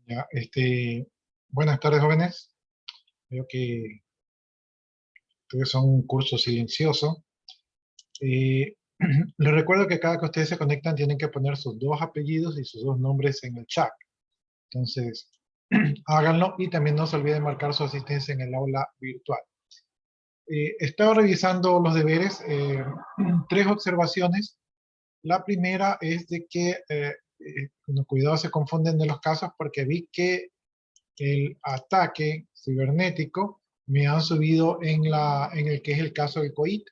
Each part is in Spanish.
Ya, buenas tardes, jóvenes. Veo que ustedes son un curso silencioso. Eh, les recuerdo que cada que ustedes se conectan tienen que poner sus dos apellidos y sus dos nombres en el chat. Entonces, háganlo y también no se olviden marcar su asistencia en el aula virtual. He estado revisando los deberes, tres observaciones. La primera es de que, con cuidado, se confunden de los casos porque vi que el ataque cibernético me han subido en el que es el caso del COIT,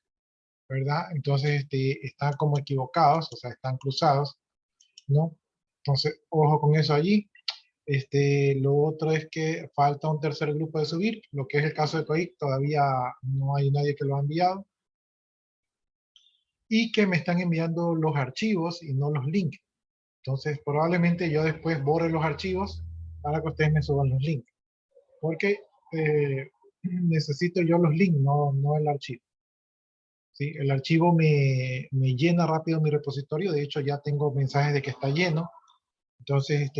¿verdad? Entonces están como equivocados, o sea, están cruzados, ¿no? Entonces, ojo con eso allí. Lo otro es que falta un tercer grupo de subir, lo que es el caso de COIC, todavía no hay nadie que lo ha enviado, y que me están enviando los archivos y no los links. Entonces, probablemente yo después borre los archivos para que ustedes me suban los links, porque necesito yo los links, no el archivo. ¿Sí? El archivo me llena rápido mi repositorio, de hecho ya tengo mensajes de que está lleno, entonces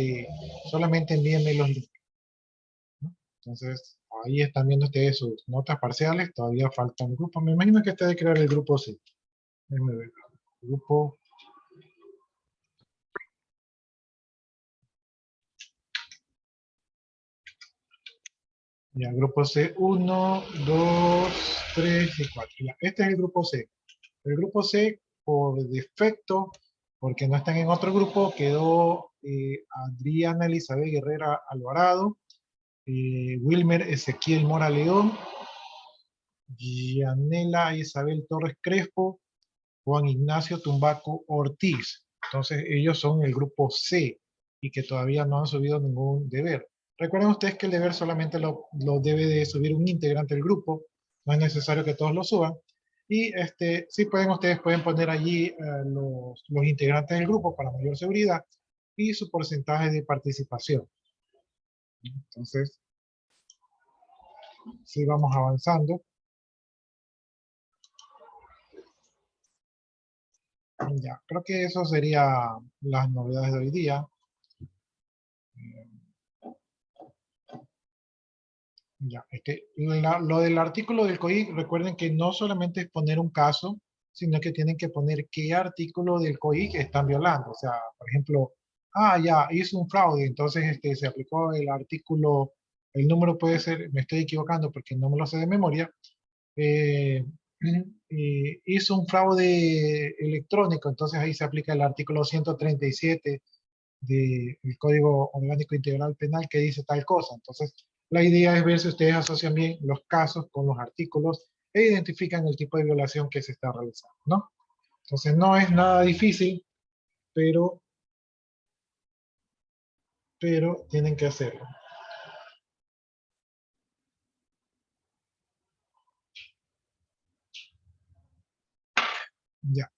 solamente envíenme los links. Entonces, ahí están viendo ustedes sus notas parciales, todavía falta un grupo. Me imagino que este de crear el grupo C. Déjenme ver. Grupo, ya, grupo C, 1, 2, 3 y 4. Ya, este es el grupo C. El grupo C, por defecto, porque no están en otro grupo, quedó Adriana Elizabeth Guerrera Alvarado, Wilmer Ezequiel Mora León, Gianela Isabel Torres Crespo, Juan Ignacio Tumbaco Ortiz. Entonces ellos son el grupo C y que todavía no han subido ningún deber. Recuerden ustedes que el deber solamente lo debe de subir un integrante del grupo, no es necesario que todos lo suban. Y sí ustedes pueden poner allí los integrantes del grupo para mayor seguridad y su porcentaje de participación. Entonces, sí vamos avanzando. Ya, creo que eso sería las novedades de hoy día. Ya, lo del artículo del COIC, recuerden que no solamente es poner un caso, sino que tienen que poner qué artículo del COIC están violando. O sea, por ejemplo, ya, hizo un fraude, entonces se aplicó el artículo, el número puede ser, me estoy equivocando porque no me lo sé de memoria, eh, hizo un fraude electrónico, entonces ahí se aplica el artículo 137 del Código Orgánico Integral Penal que dice tal cosa. Entonces, la idea es ver si ustedes asocian bien los casos con los artículos e identifican el tipo de violación que se está realizando, ¿no? Entonces, no es nada difícil, pero, pero tienen que hacerlo. Ya.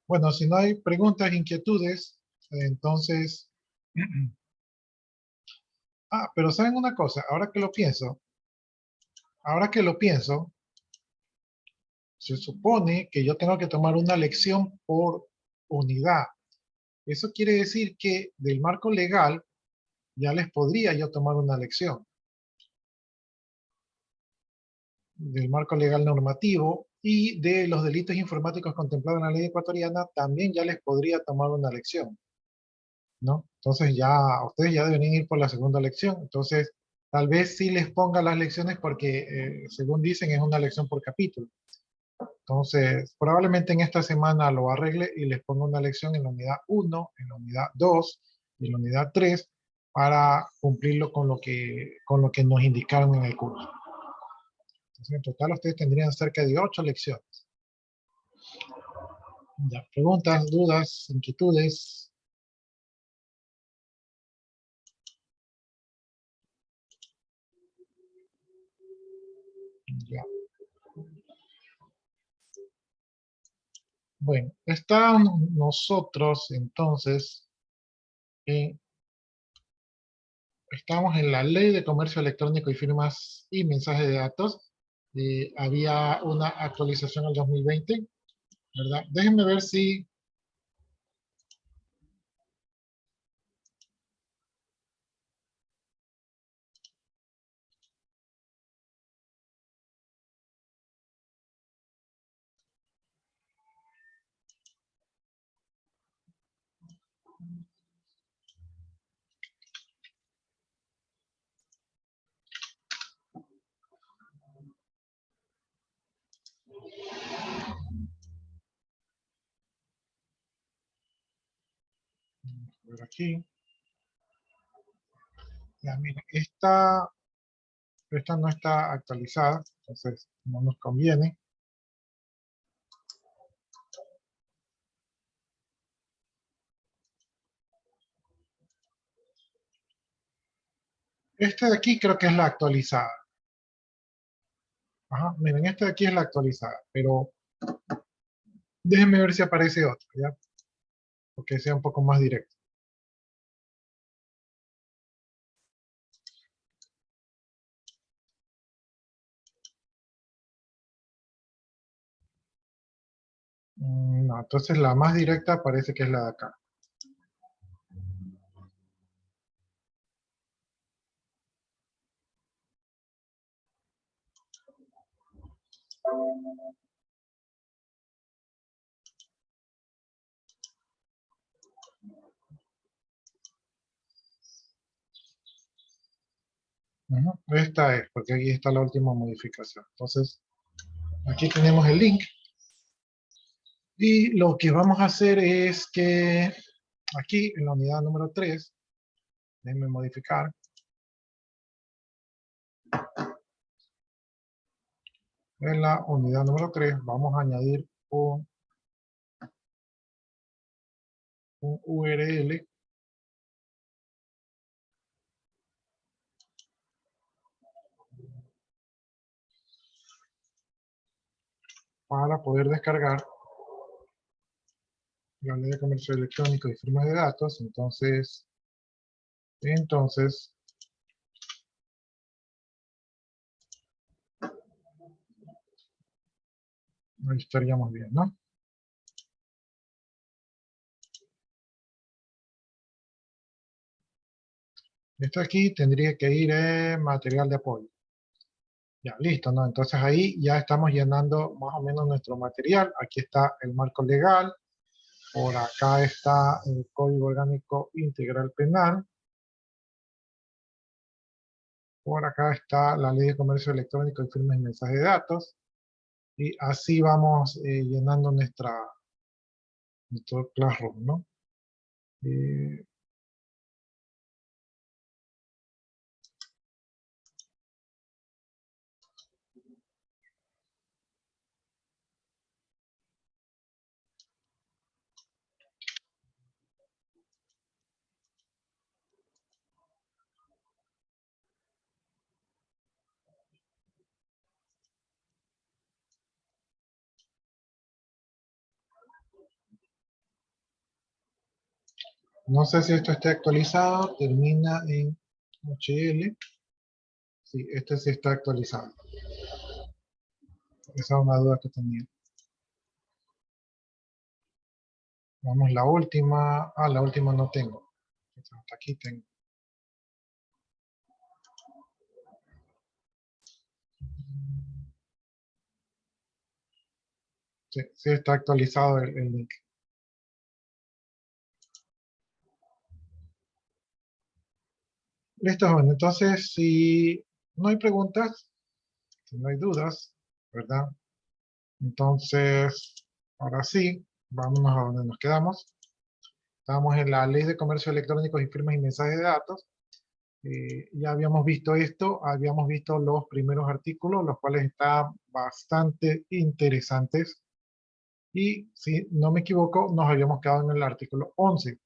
Bueno, si no hay preguntas, inquietudes, entonces... pero ¿saben una cosa? Ahora que lo pienso, se supone que yo tengo que tomar una lección por unidad. Eso quiere decir que del marco legal ya les podría yo tomar una lección. Del marco legal normativo y de los delitos informáticos contemplados en la ley ecuatoriana también ya les podría tomar una lección, ¿no? Entonces ya ustedes ya deben ir por la segunda lección. Entonces tal vez sí les ponga las lecciones porque según dicen es una lección por capítulo. Entonces, probablemente en esta semana lo arregle y les ponga una lección en la unidad 1, en la unidad 2 y en la unidad 3 para cumplirlo con lo que nos indicaron en el curso. Entonces, en total ustedes tendrían cerca de 8 lecciones. Ya, preguntas, dudas, inquietudes. Ya. Bueno, estamos nosotros entonces, en, estamos en la Ley de Comercio Electrónico y Firmas y Mensajes de Datos. Había una actualización al 2020, ¿verdad? Déjenme ver si... aquí. Ya, miren, esta no está actualizada, entonces no nos conviene. Esta de aquí creo que es la actualizada. Ajá, miren, esta de aquí es la actualizada, pero déjenme ver si aparece otra, ¿ya? Porque sea un poco más directo. No, entonces la más directa parece que es la de acá. Ujú, esta es, porque aquí está la última modificación. Entonces, aquí tenemos el link. Y lo que vamos a hacer es que aquí en la unidad número 3, déjenme modificar. En la unidad número 3 vamos a añadir un URL para poder descargar la ley de comercio electrónico y firmas de datos. Entonces, ahí estaríamos bien, ¿no? Esto aquí tendría que ir en material de apoyo. Ya, listo, ¿no? Entonces ahí ya estamos llenando más o menos nuestro material. Aquí está el marco legal. Por acá está el Código Orgánico Integral Penal. Por acá está la Ley de Comercio Electrónico y Firmas y Mensajes de Datos. Y así vamos llenando nuestro Classroom, ¿no? Eh, no sé si esto esté actualizado. Termina en HL. Sí, este sí está actualizado. Esa es una duda que tenía. Vamos, la última. Ah, la última no tengo. Hasta aquí tengo. Sí, sí está actualizado el link. Listo, bueno, entonces si no hay preguntas, si no hay dudas, ¿verdad? Entonces, ahora sí, vámonos a donde nos quedamos. Estamos en la Ley de Comercio Electrónico y Firmas y Mensajes de Datos. Ya habíamos visto esto, habíamos visto los primeros artículos, los cuales están bastante interesantes. Y si no me equivoco, nos habíamos quedado en el artículo 11.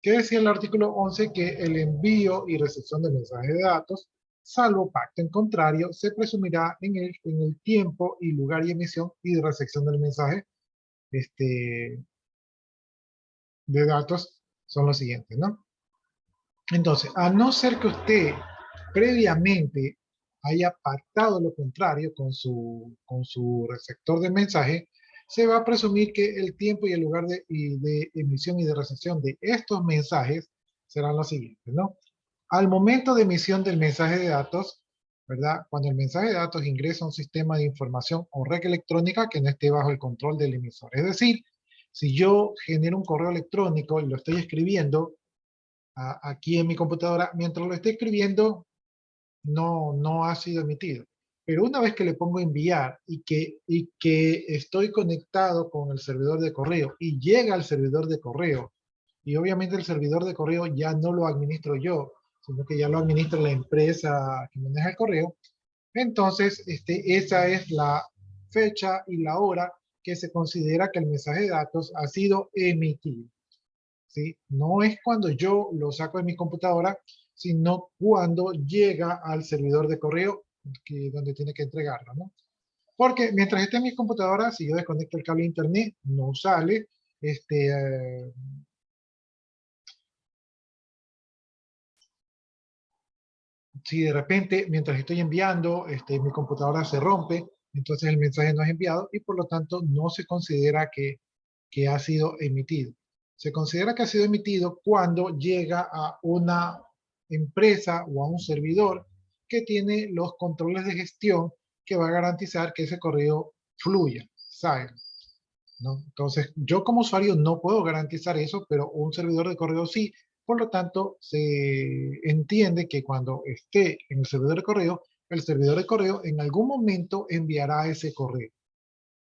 ¿Qué decía el artículo 11? Que el envío y recepción de mensajes de datos, salvo pacto en contrario, se presumirá en el tiempo y lugar y emisión y recepción del mensaje de datos son los siguientes, ¿no? Entonces, a no ser que usted previamente haya pactado lo contrario con su receptor de mensaje, se va a presumir que el tiempo y el lugar de emisión y de recepción de estos mensajes serán los siguientes, ¿no? Al momento de emisión del mensaje de datos, ¿verdad? Cuando el mensaje de datos ingresa a un sistema de información o red electrónica que no esté bajo el control del emisor. Es decir, si yo genero un correo electrónico y lo estoy escribiendo aquí en mi computadora, mientras lo estoy escribiendo, no ha sido emitido. Pero una vez que le pongo enviar y que estoy conectado con el servidor de correo y llega al servidor de correo y obviamente el servidor de correo ya no lo administro yo, sino que ya lo administra la empresa que maneja el correo. Entonces, esa es la fecha y la hora que se considera que el mensaje de datos ha sido emitido, ¿sí? No es cuando yo lo saco de mi computadora, sino cuando llega al servidor de correo donde tiene que entregarlo, ¿no? Porque mientras esté en mi computadora, si yo desconecto el cable de internet, no sale. Este, eh, si de repente, mientras estoy enviando, mi computadora se rompe, entonces el mensaje no es enviado y por lo tanto no se considera que ha sido emitido. Se considera que ha sido emitido cuando llega a una empresa o a un servidor que tiene los controles de gestión que va a garantizar que ese correo fluya, salga, ¿no? Entonces, yo como usuario no puedo garantizar eso, pero un servidor de correo sí. Por lo tanto, se entiende que cuando esté en el servidor de correo en algún momento enviará ese correo,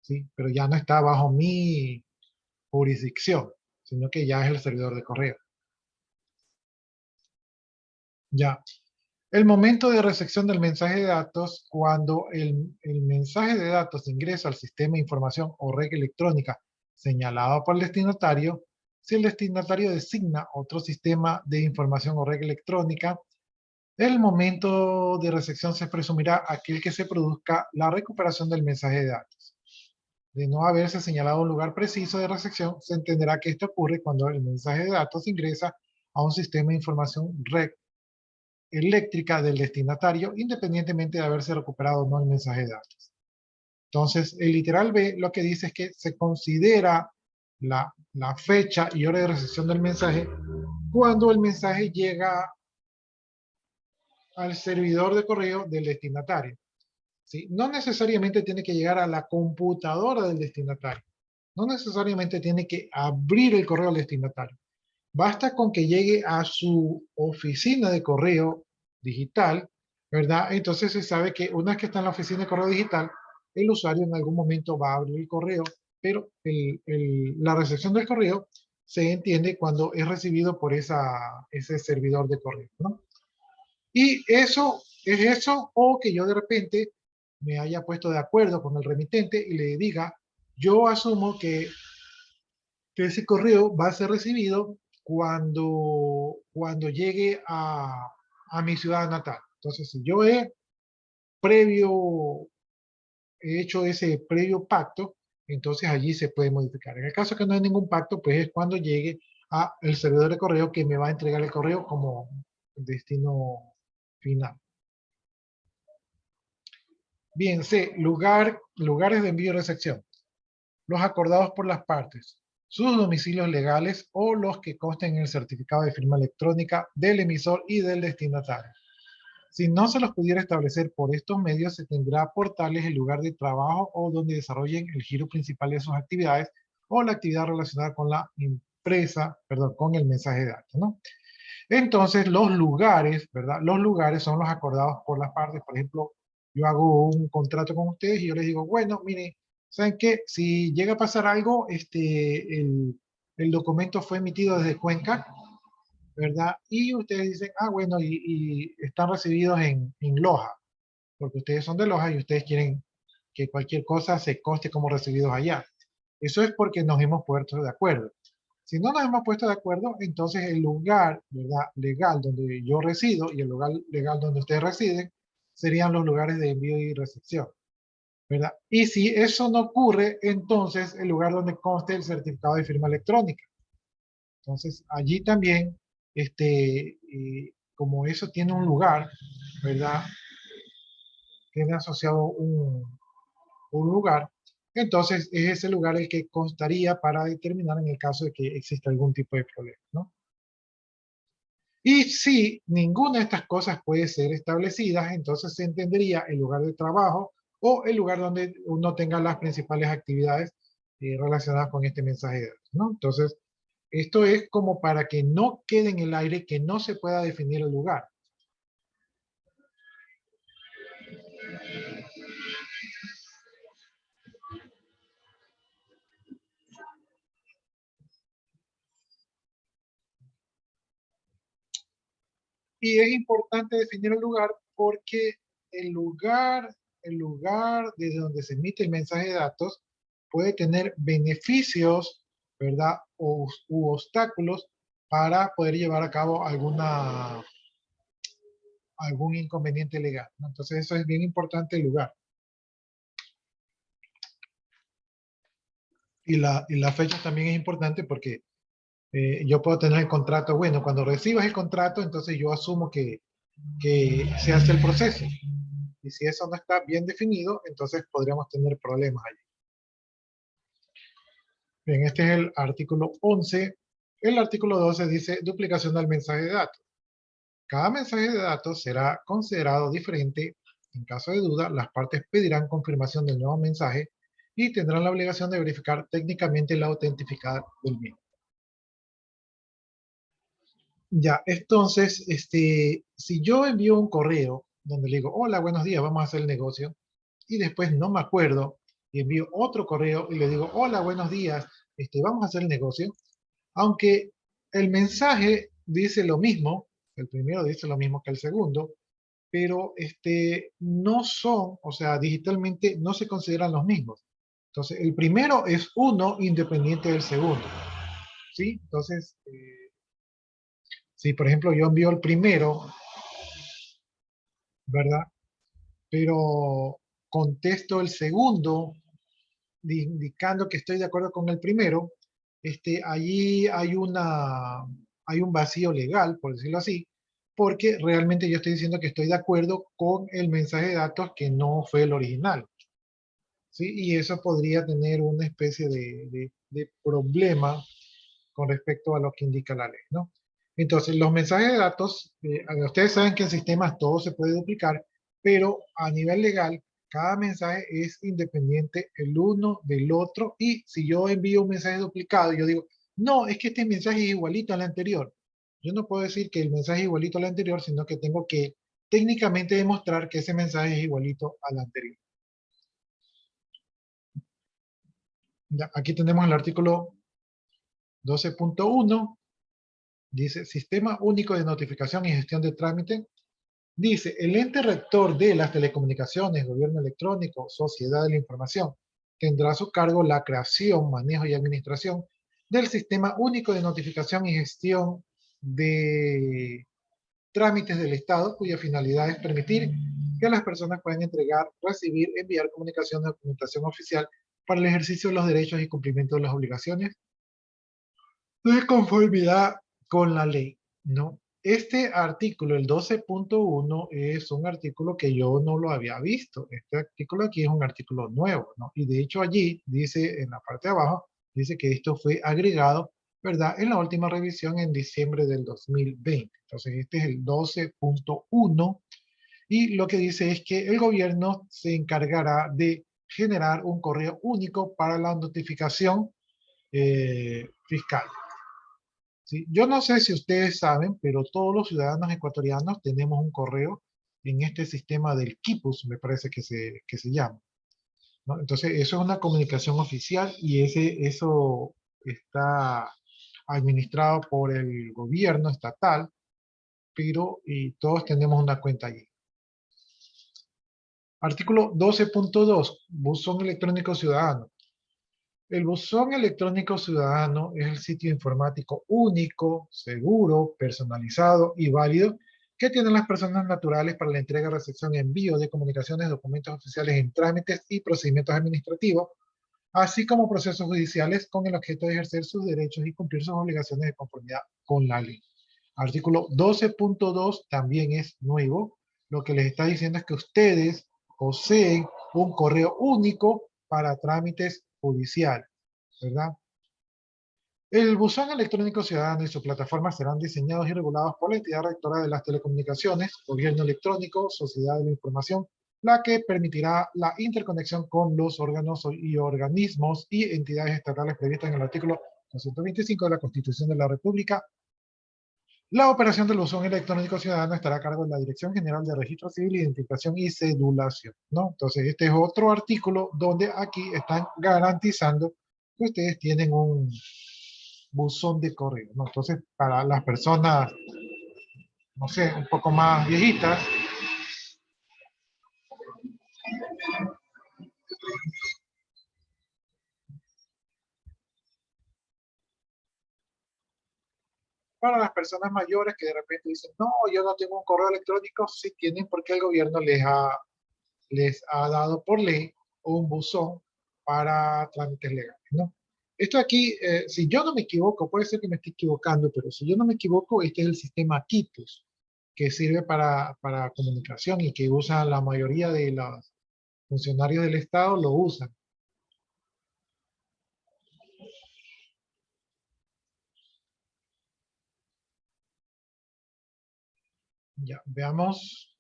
¿sí? Pero ya no está bajo mi jurisdicción, sino que ya es el servidor de correo. Ya. El momento de recepción del mensaje de datos, cuando el mensaje de datos ingresa al sistema de información o red electrónica señalado por el destinatario, si el destinatario designa otro sistema de información o red electrónica, el momento de recepción se presumirá aquel que se produzca la recuperación del mensaje de datos. De no haberse señalado un lugar preciso de recepción, se entenderá que esto ocurre cuando el mensaje de datos ingresa a un sistema de información red eléctrica del destinatario, independientemente de haberse recuperado o no el mensaje de datos. Entonces, el literal B lo que dice es que se considera la fecha y hora de recepción del mensaje cuando el mensaje llega al servidor de correo del destinatario, ¿sí? No necesariamente tiene que llegar a la computadora del destinatario. No necesariamente tiene que abrir el correo al destinatario. Basta con que llegue a su oficina de correo digital, ¿verdad? Entonces se sabe que una vez que está en la oficina de correo digital, el usuario en algún momento va a abrir el correo, pero la recepción del correo se entiende cuando es recibido por ese servidor de correo, ¿no? Y eso es eso, o que yo de repente me haya puesto de acuerdo con el remitente y le diga, yo asumo que ese correo va a ser recibido cuando llegue a mi ciudad natal. Entonces, si yo previo, he hecho ese previo pacto, entonces allí se puede modificar. En el caso que no hay ningún pacto, pues es cuando llegue a el servidor de correo que me va a entregar el correo como destino final. Bien, C, lugares de envío y recepción. Los acordados por las partes, sus domicilios legales o los que consten en el certificado de firma electrónica del emisor y del destinatario. Si no se los pudiera establecer por estos medios, se tendrá a portarles el lugar de trabajo o donde desarrollen el giro principal de sus actividades o la actividad relacionada con la empresa, perdón, con el mensaje de datos, ¿no? Entonces, los lugares, ¿verdad? Los lugares son los acordados por las partes. Por ejemplo, yo hago un contrato con ustedes y yo les digo, bueno, miren, ¿saben qué? Si llega a pasar algo, el documento fue emitido desde Cuenca, ¿verdad? Y ustedes dicen, ah, bueno, y están recibidos en Loja, porque ustedes son de Loja y ustedes quieren que cualquier cosa se conste como recibidos allá. Eso es porque nos hemos puesto de acuerdo. Si no nos hemos puesto de acuerdo, entonces el lugar, ¿verdad?, legal donde yo resido y el lugar legal donde ustedes residen serían los lugares de envío y recepción, ¿verdad? Y si eso no ocurre, entonces el lugar donde conste el certificado de firma electrónica. Entonces allí también, como eso tiene un lugar, ¿verdad?, tiene asociado un lugar, entonces es ese lugar el que constaría para determinar en el caso de que exista algún tipo de problema, ¿no? Y si ninguna de estas cosas puede ser establecida, entonces se entendería el lugar de trabajo o el lugar donde uno tenga las principales actividades relacionadas con este mensaje de datos, ¿no? Entonces, esto es como para que no quede en el aire, que no se pueda definir el lugar. Y es importante definir el lugar porque el lugar, el lugar desde donde se emite el mensaje de datos puede tener beneficios, ¿verdad? U obstáculos para poder llevar a cabo algún inconveniente legal, ¿no? Entonces eso es bien importante el lugar. Y la fecha también es importante porque yo puedo tener el contrato, bueno, cuando recibas el contrato, entonces yo asumo que se hace el proceso. Y si eso no está bien definido, entonces podríamos tener problemas allí. Bien, este es el artículo 11. El artículo 12 dice duplicación del mensaje de datos. Cada mensaje de datos será considerado diferente. En caso de duda, las partes pedirán confirmación del nuevo mensaje y tendrán la obligación de verificar técnicamente la autenticidad del mismo. Ya, entonces, si yo envío un correo donde le digo, hola, buenos días, vamos a hacer el negocio, y después no me acuerdo, y envío otro correo y le digo, hola, buenos días, vamos a hacer el negocio, aunque el mensaje dice lo mismo, el primero dice lo mismo que el segundo, pero no son, o sea, digitalmente no se consideran los mismos. Entonces, el primero es uno independiente del segundo, ¿sí? Entonces, si por ejemplo yo envío el primero, ¿verdad? Pero contesto el segundo, indicando que estoy de acuerdo con el primero, allí hay un vacío legal, por decirlo así, porque realmente yo estoy diciendo que estoy de acuerdo con el mensaje de datos que no fue el original, ¿sí? Y eso podría tener una especie de problema con respecto a lo que indica la ley, ¿no? Entonces, los mensajes de datos, ustedes saben que en sistemas todo se puede duplicar, pero a nivel legal, cada mensaje es independiente el uno del otro, y si yo envío un mensaje duplicado, yo digo, no, es que este mensaje es igualito al anterior. Yo no puedo decir que el mensaje es igualito al anterior, sino que tengo que técnicamente demostrar que ese mensaje es igualito al anterior. Ya, aquí tenemos el artículo 12.1. Dice, Sistema Único de Notificación y Gestión de Trámite. Dice, el ente rector de las telecomunicaciones, gobierno electrónico, sociedad de la información, tendrá a su cargo la creación, manejo y administración del Sistema Único de Notificación y Gestión de Trámites del Estado, cuya finalidad es permitir que las personas puedan entregar, recibir, enviar comunicación de documentación oficial para el ejercicio de los derechos y cumplimiento de las obligaciones de conformidad con la ley, ¿no? Este artículo, el 12.1, es un artículo que yo no lo había visto. Este artículo aquí es un artículo nuevo, ¿no? Y de hecho allí dice, en la parte de abajo, dice que esto fue agregado, ¿verdad? En la última revisión en diciembre del 2020. Entonces, este es el 12.1, y lo que dice es que el gobierno se encargará de generar un correo único para la notificación fiscal. ¿Sí? Yo no sé si ustedes saben, pero todos los ciudadanos ecuatorianos tenemos un correo en este sistema del Quipus, me parece que se llama, ¿no? Entonces, eso es una comunicación oficial y eso está administrado por el gobierno estatal, pero todos tenemos una cuenta allí. Artículo 12.2, buzón electrónico ciudadano. El buzón electrónico ciudadano es el sitio informático único, seguro, personalizado y válido que tienen las personas naturales para la entrega, recepción y envío de comunicaciones, documentos oficiales en trámites y procedimientos administrativos, así como procesos judiciales con el objeto de ejercer sus derechos y cumplir sus obligaciones de conformidad con la ley. Artículo 12.2 también es nuevo. Lo que les está diciendo es que ustedes poseen un correo único para trámites judiciales, ¿verdad? El buzón electrónico ciudadano y su plataforma serán diseñados y regulados por la entidad rectora de las telecomunicaciones, gobierno electrónico, sociedad de la información, la que permitirá la interconexión con los órganos y organismos y entidades estatales previstas en el artículo 225 de la Constitución de la República. La operación del buzón electrónico ciudadano estará a cargo de la Dirección General de Registro Civil, Identificación y Cedulación, ¿no? Entonces, este es otro artículo donde aquí están garantizando que ustedes tienen un buzón de correo, ¿no? Entonces, para las personas no sé, un poco más viejitas. Para las personas mayores que de repente dicen, no, yo no tengo un correo electrónico, sí tienen porque el gobierno les ha dado por ley un buzón para trámites legales, ¿no? Esto aquí, si yo no me equivoco, puede ser que me esté equivocando, pero si yo no me equivoco, este es el sistema Quitus, que sirve para comunicación y que usan la mayoría de los funcionarios del Estado, lo usan. Ya, veamos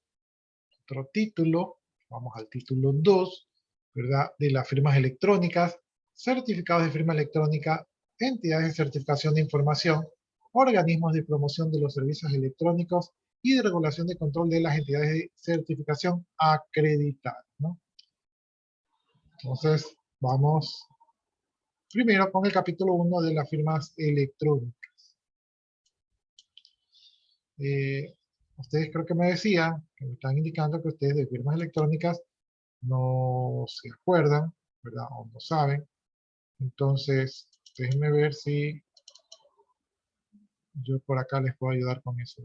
otro título, vamos al título 2, ¿verdad? De las firmas electrónicas, certificados de firma electrónica, entidades de certificación de información, organismos de promoción de los servicios electrónicos y de regulación de control de las entidades de certificación acreditadas, ¿no? Entonces, vamos primero con el capítulo 1 de las firmas electrónicas. Ustedes creo que me decían, que me están indicando que ustedes de firmas electrónicas no se acuerdan, ¿verdad? O no saben. Entonces, déjenme ver si yo por acá les puedo ayudar con eso.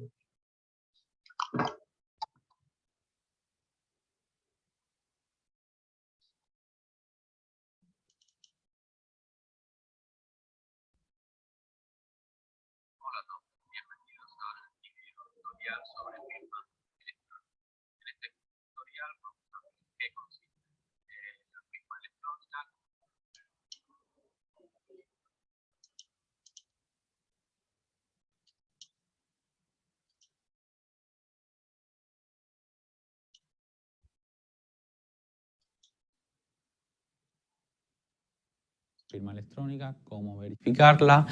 Firma electrónica, cómo verificarla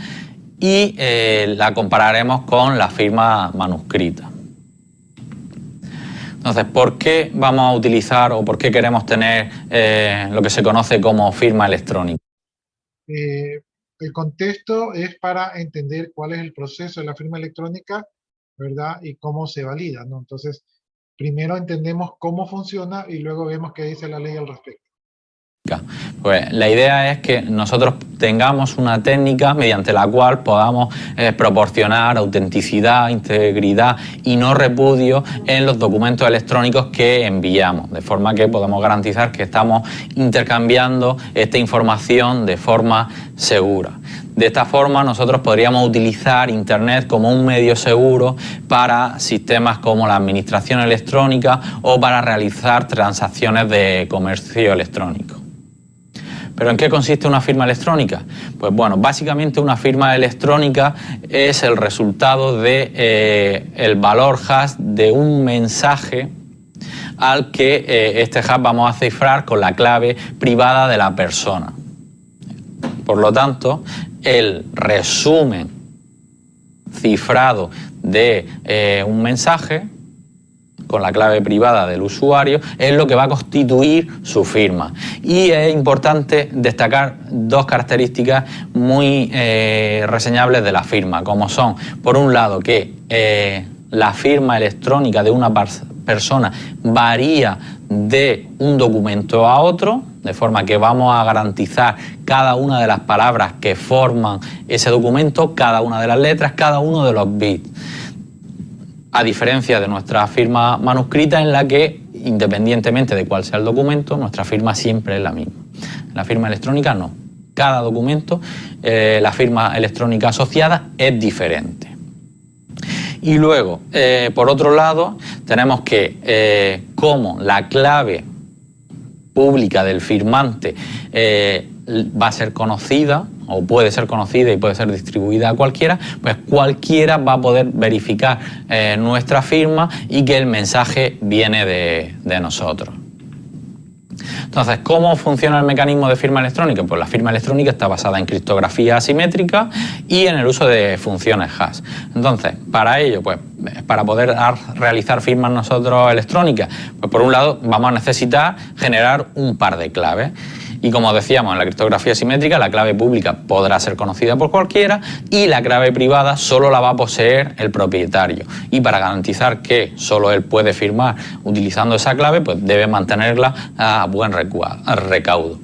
y la compararemos con la firma manuscrita. Entonces, ¿por qué vamos a utilizar o por qué queremos tener lo que se conoce como firma electrónica? El contexto es para entender cuál es el proceso de la firma electrónica, ¿verdad? Y cómo se valida, ¿no? Entonces, primero entendemos cómo funciona y luego vemos qué dice la ley al respecto. Pues la idea es que nosotros tengamos una técnica mediante la cual podamos proporcionar autenticidad, integridad y no repudio en los documentos electrónicos que enviamos, de forma que podamos garantizar que estamos intercambiando esta información de forma segura. De esta forma nosotros podríamos utilizar Internet como un medio seguro para sistemas como la administración electrónica o para realizar transacciones de comercio electrónico. ¿Pero en qué consiste una firma electrónica? Pues bueno, básicamente una firma electrónica es el resultado de el valor hash de un mensaje al que este hash vamos a cifrar con la clave privada de la persona. Por lo tanto, el resumen cifrado de un mensaje con la clave privada del usuario es lo que va a constituir su firma. Y es importante destacar dos características muy reseñables de la firma, como son, por un lado, que la firma electrónica de una persona varía de un documento a otro, de forma que vamos a garantizar cada una de las palabras que forman ese documento, cada una de las letras, cada uno de los bits. A diferencia de nuestra firma manuscrita, en la que, independientemente de cuál sea el documento, nuestra firma siempre es la misma. La firma electrónica no. Cada documento, la firma electrónica asociada es diferente. Y luego, por otro lado, tenemos que, como la clave pública del firmante va a ser conocida, o puede ser conocida y puede ser distribuida a cualquiera, pues cualquiera va a poder verificar nuestra firma y que el mensaje viene de nosotros. Entonces, ¿cómo funciona el mecanismo de firma electrónica? Pues la firma electrónica está basada en criptografía asimétrica y en el uso de funciones hash. Entonces, para ello, pues para poder realizar firmas nosotros electrónicas, pues por un lado vamos a necesitar generar un par de claves. Y como decíamos, en la criptografía simétrica la clave pública podrá ser conocida por cualquiera y la clave privada solo la va a poseer el propietario. Y para garantizar que solo él puede firmar utilizando esa clave, pues debe mantenerla a buen recaudo.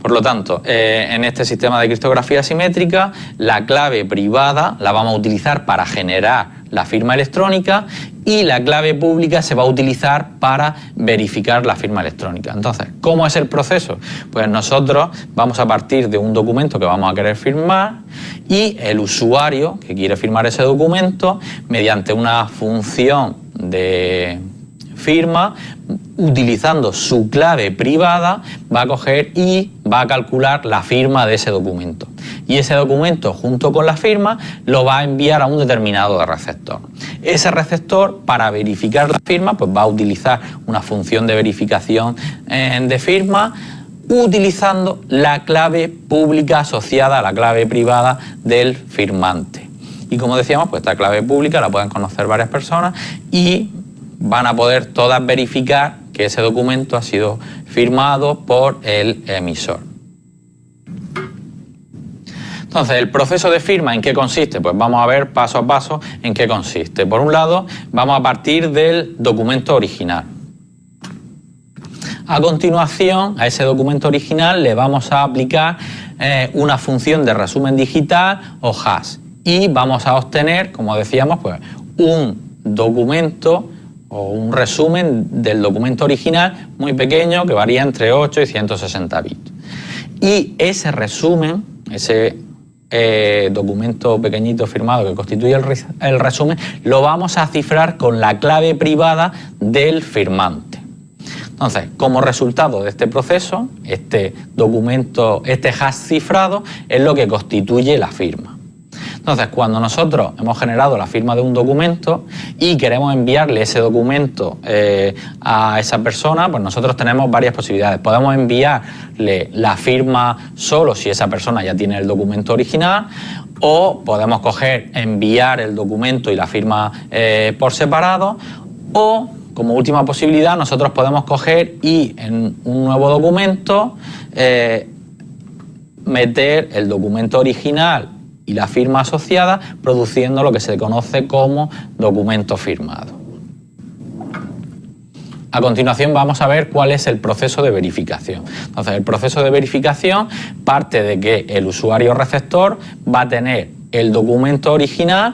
Por lo tanto, en este sistema de criptografía simétrica, la clave privada la vamos a utilizar para generar la firma electrónica y la clave pública se va a utilizar para verificar la firma electrónica. Entonces, ¿cómo es el proceso? Pues nosotros vamos a partir de un documento que vamos a querer firmar y el usuario que quiere firmar ese documento, mediante una función de firma, utilizando su clave privada, va a coger y va a calcular la firma de ese documento. Y ese documento, junto con la firma, lo va a enviar a un determinado receptor. Ese receptor, para verificar la firma, pues va a utilizar una función de verificación de firma, utilizando la clave pública asociada a la clave privada del firmante. Y como decíamos, pues esta clave pública la pueden conocer varias personas y van a poder todas verificar que ese documento ha sido firmado por el emisor. Entonces, ¿el proceso de firma en qué consiste? Pues vamos a ver paso a paso en qué consiste. Por un lado, vamos a partir del documento original. A continuación, a ese documento original le vamos a aplicar una función de resumen digital o hash y vamos a obtener, como decíamos, pues un documento o un resumen del documento original muy pequeño que varía entre 8 y 160 bits. Y ese resumen, ese documento pequeñito firmado que constituye el resumen, lo vamos a cifrar con la clave privada del firmante. Entonces, como resultado de este proceso, este documento, este hash cifrado es lo que constituye la firma. Entonces, cuando nosotros hemos generado la firma de un documento y queremos enviarle ese documento a esa persona, pues nosotros tenemos varias posibilidades. Podemos enviarle la firma solo si esa persona ya tiene el documento original, o podemos enviar el documento y la firma por separado, o como última posibilidad nosotros podemos coger y en un nuevo documento meter el documento original y la firma asociada, produciendo lo que se conoce como documento firmado. A continuación vamos a ver cuál es el proceso de verificación. Entonces, el proceso de verificación parte de que el usuario receptor va a tener el documento original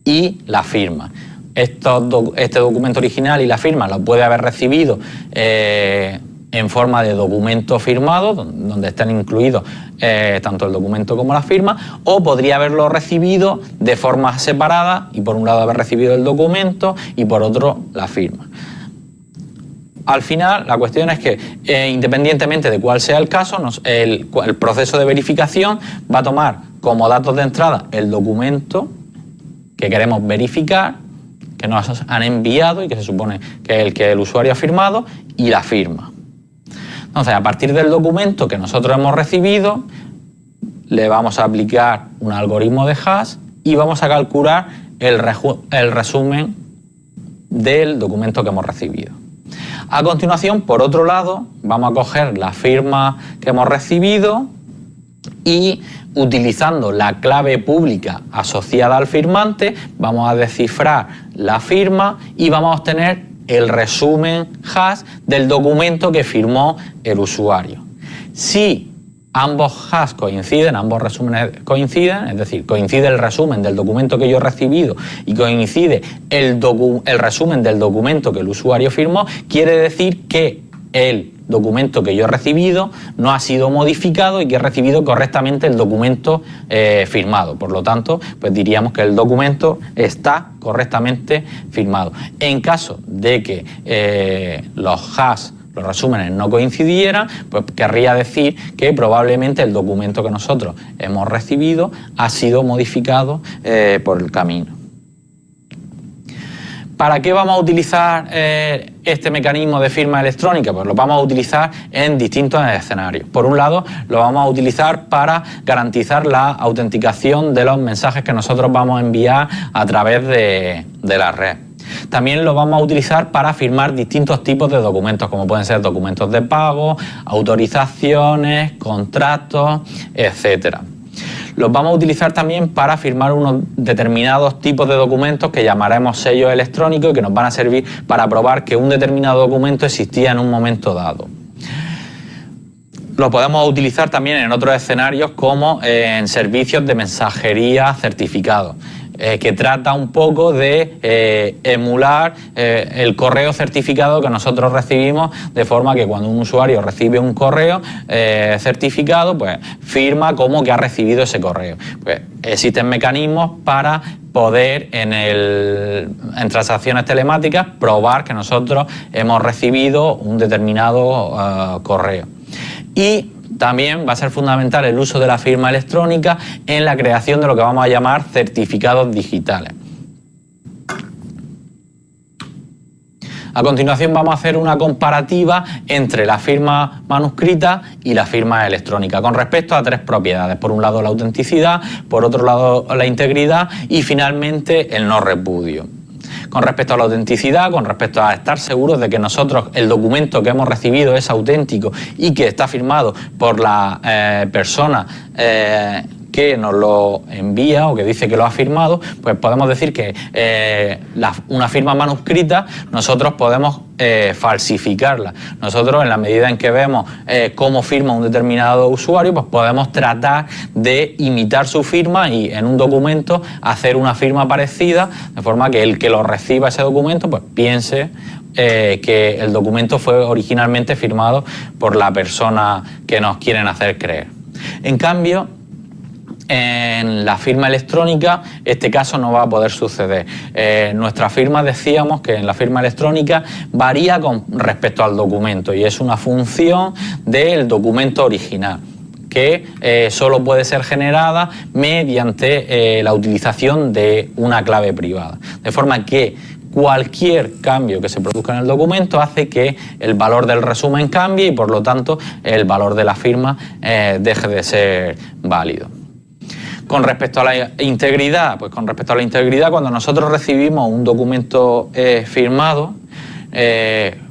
y la firma. Este documento original y la firma lo puede haber recibido en forma de documento firmado, donde estén incluidos tanto el documento como la firma, o podría haberlo recibido de forma separada y por un lado haber recibido el documento y por otro la firma. Al final, la cuestión es que independientemente de cuál sea el caso, el proceso de verificación va a tomar como datos de entrada el documento que queremos verificar, que nos han enviado y que se supone que es el que el usuario ha firmado, y la firma. Entonces, a partir del documento que nosotros hemos recibido, le vamos a aplicar un algoritmo de hash y vamos a calcular el resumen del documento que hemos recibido. A continuación, por otro lado, vamos a coger la firma que hemos recibido y, utilizando la clave pública asociada al firmante, vamos a descifrar la firma y vamos a obtener el resumen hash del documento que firmó el usuario. Si ambos hash coinciden, ambos resúmenes coinciden, es decir, coincide el resumen del documento que yo he recibido y coincide el resumen del documento que el usuario firmó, quiere decir que el documento que yo he recibido no ha sido modificado y que he recibido correctamente el documento firmado. Por lo tanto, pues diríamos que el documento está correctamente firmado. En caso de que los hash, los resúmenes no coincidieran, pues querría decir que probablemente el documento que nosotros hemos recibido ha sido modificado por el camino. ¿Para qué vamos a utilizar este mecanismo de firma electrónica? Pues lo vamos a utilizar en distintos escenarios. Por un lado, lo vamos a utilizar para garantizar la autenticación de los mensajes que nosotros vamos a enviar a través de la red. También lo vamos a utilizar para firmar distintos tipos de documentos, como pueden ser documentos de pago, autorizaciones, contratos, etcétera. Los vamos a utilizar también para firmar unos determinados tipos de documentos que llamaremos sellos electrónicos y que nos van a servir para probar que un determinado documento existía en un momento dado. Lo podemos utilizar también en otros escenarios como en servicios de mensajería certificados, que trata un poco de emular el correo certificado que nosotros recibimos, de forma que cuando un usuario recibe un correo certificado, pues firma como que ha recibido ese correo. Pues existen mecanismos para poder en transacciones telemáticas probar que nosotros hemos recibido un determinado correo. Y también va a ser fundamental el uso de la firma electrónica en la creación de lo que vamos a llamar certificados digitales. A continuación vamos a hacer una comparativa entre la firma manuscrita y la firma electrónica con respecto a tres propiedades. Por un lado la autenticidad, por otro lado la integridad y finalmente el no repudio. Con respecto a la autenticidad, con respecto a estar seguros de que nosotros el documento que hemos recibido es auténtico y que está firmado por la persona que nos lo envía o que dice que lo ha firmado, pues podemos decir que una firma manuscrita nosotros podemos falsificarla. Nosotros, en la medida en que vemos cómo firma un determinado usuario, pues podemos tratar de imitar su firma y en un documento hacer una firma parecida, de forma que el que lo reciba ese documento pues piense que el documento fue originalmente firmado por la persona que nos quieren hacer creer. En cambio, en la firma electrónica este caso no va a poder suceder. Nuestra firma, decíamos que en la firma electrónica varía con respecto al documento y es una función del documento original que solo puede ser generada mediante la utilización de una clave privada. De forma que cualquier cambio que se produzca en el documento hace que el valor del resumen cambie y por lo tanto el valor de la firma deje de ser válido. Con respecto a la integridad, pues con respecto a la integridad, cuando nosotros recibimos un documento firmado,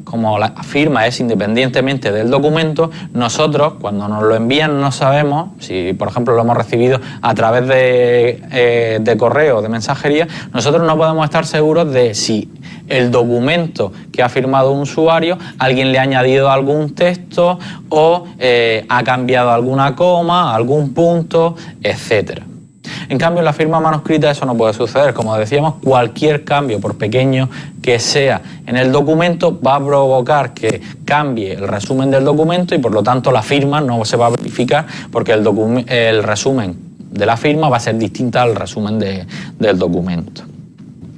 como la firma es independientemente del documento, nosotros cuando nos lo envían no sabemos, si por ejemplo lo hemos recibido a través de correo o de mensajería, nosotros no podemos estar seguros de si el documento que ha firmado un usuario, alguien le ha añadido algún texto o ha cambiado alguna coma, algún punto, etcétera. En cambio, en la firma manuscrita eso no puede suceder. Como decíamos, cualquier cambio, por pequeño que sea en el documento, va a provocar que cambie el resumen del documento y por lo tanto la firma no se va a verificar porque el resumen de la firma va a ser distinta al resumen del documento.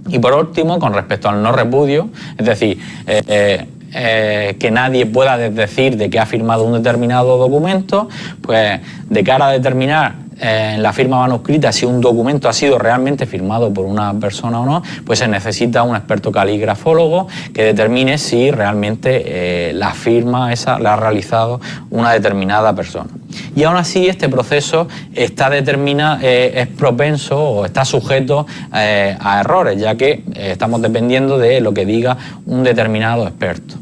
Y por último, con respecto al no repudio, es decir, que nadie pueda decir de que ha firmado un determinado documento, pues de cara a determinar en la firma manuscrita si un documento ha sido realmente firmado por una persona o no, pues se necesita un experto caligrafólogo que determine si realmente la firma esa la ha realizado una determinada persona. Y aún así este proceso está es propenso o está sujeto a errores, ya que estamos dependiendo de lo que diga un determinado experto.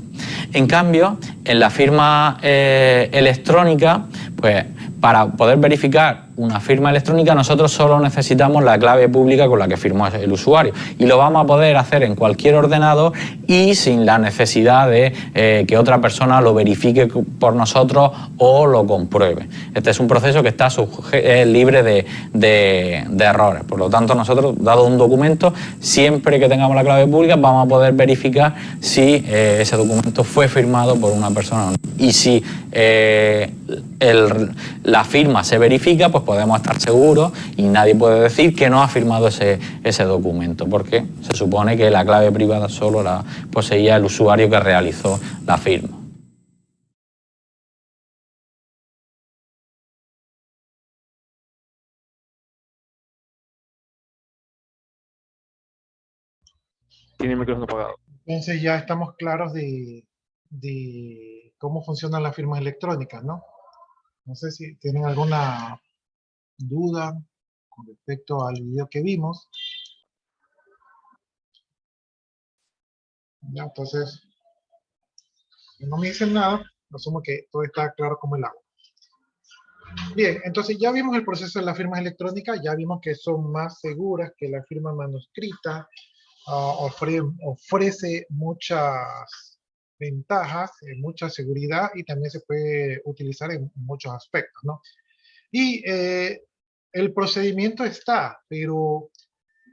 En cambio, en la firma electrónica, pues para poder verificar una firma electrónica nosotros solo necesitamos la clave pública con la que firmó el usuario y lo vamos a poder hacer en cualquier ordenador y sin la necesidad de que otra persona lo verifique por nosotros o lo compruebe. Este es un proceso que está libre de errores. Por lo tanto, nosotros, dado un documento, siempre que tengamos la clave pública vamos a poder verificar si ese documento fue firmado por una persona o no. Y si la firma se verifica, pues podemos estar seguros y nadie puede decir que no ha firmado ese documento, porque se supone que la clave privada solo la poseía el usuario que realizó la firma. Tiene el micrófono apagado. Entonces ya estamos claros de cómo funcionan las firmas electrónicas, ¿no? No sé si tienen alguna duda con respecto al video que vimos. ¿Ya? Entonces, si no me dicen nada, asumo que todo está claro como el agua. Bien, entonces ya vimos el proceso de las firmas electrónicas, ya vimos que son más seguras que la firma manuscrita, ofrece muchas ventajas, mucha seguridad y también se puede utilizar en muchos aspectos, ¿no? Y el procedimiento está, pero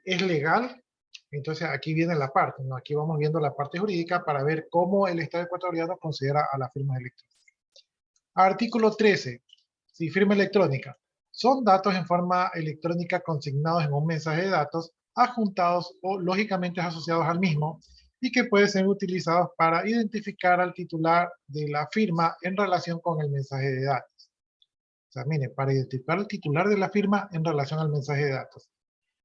¿es legal? Entonces aquí viene la parte, ¿no? Aquí vamos viendo la parte jurídica para ver cómo el Estado ecuatoriano considera a las firmas electrónicas. Artículo 13. Si firma electrónica. Son datos en forma electrónica consignados en un mensaje de datos, adjuntados o lógicamente asociados al mismo y que pueden ser utilizados para identificar al titular de la firma en relación con el mensaje de datos. O sea, mire, para identificar al titular de la firma en relación al mensaje de datos.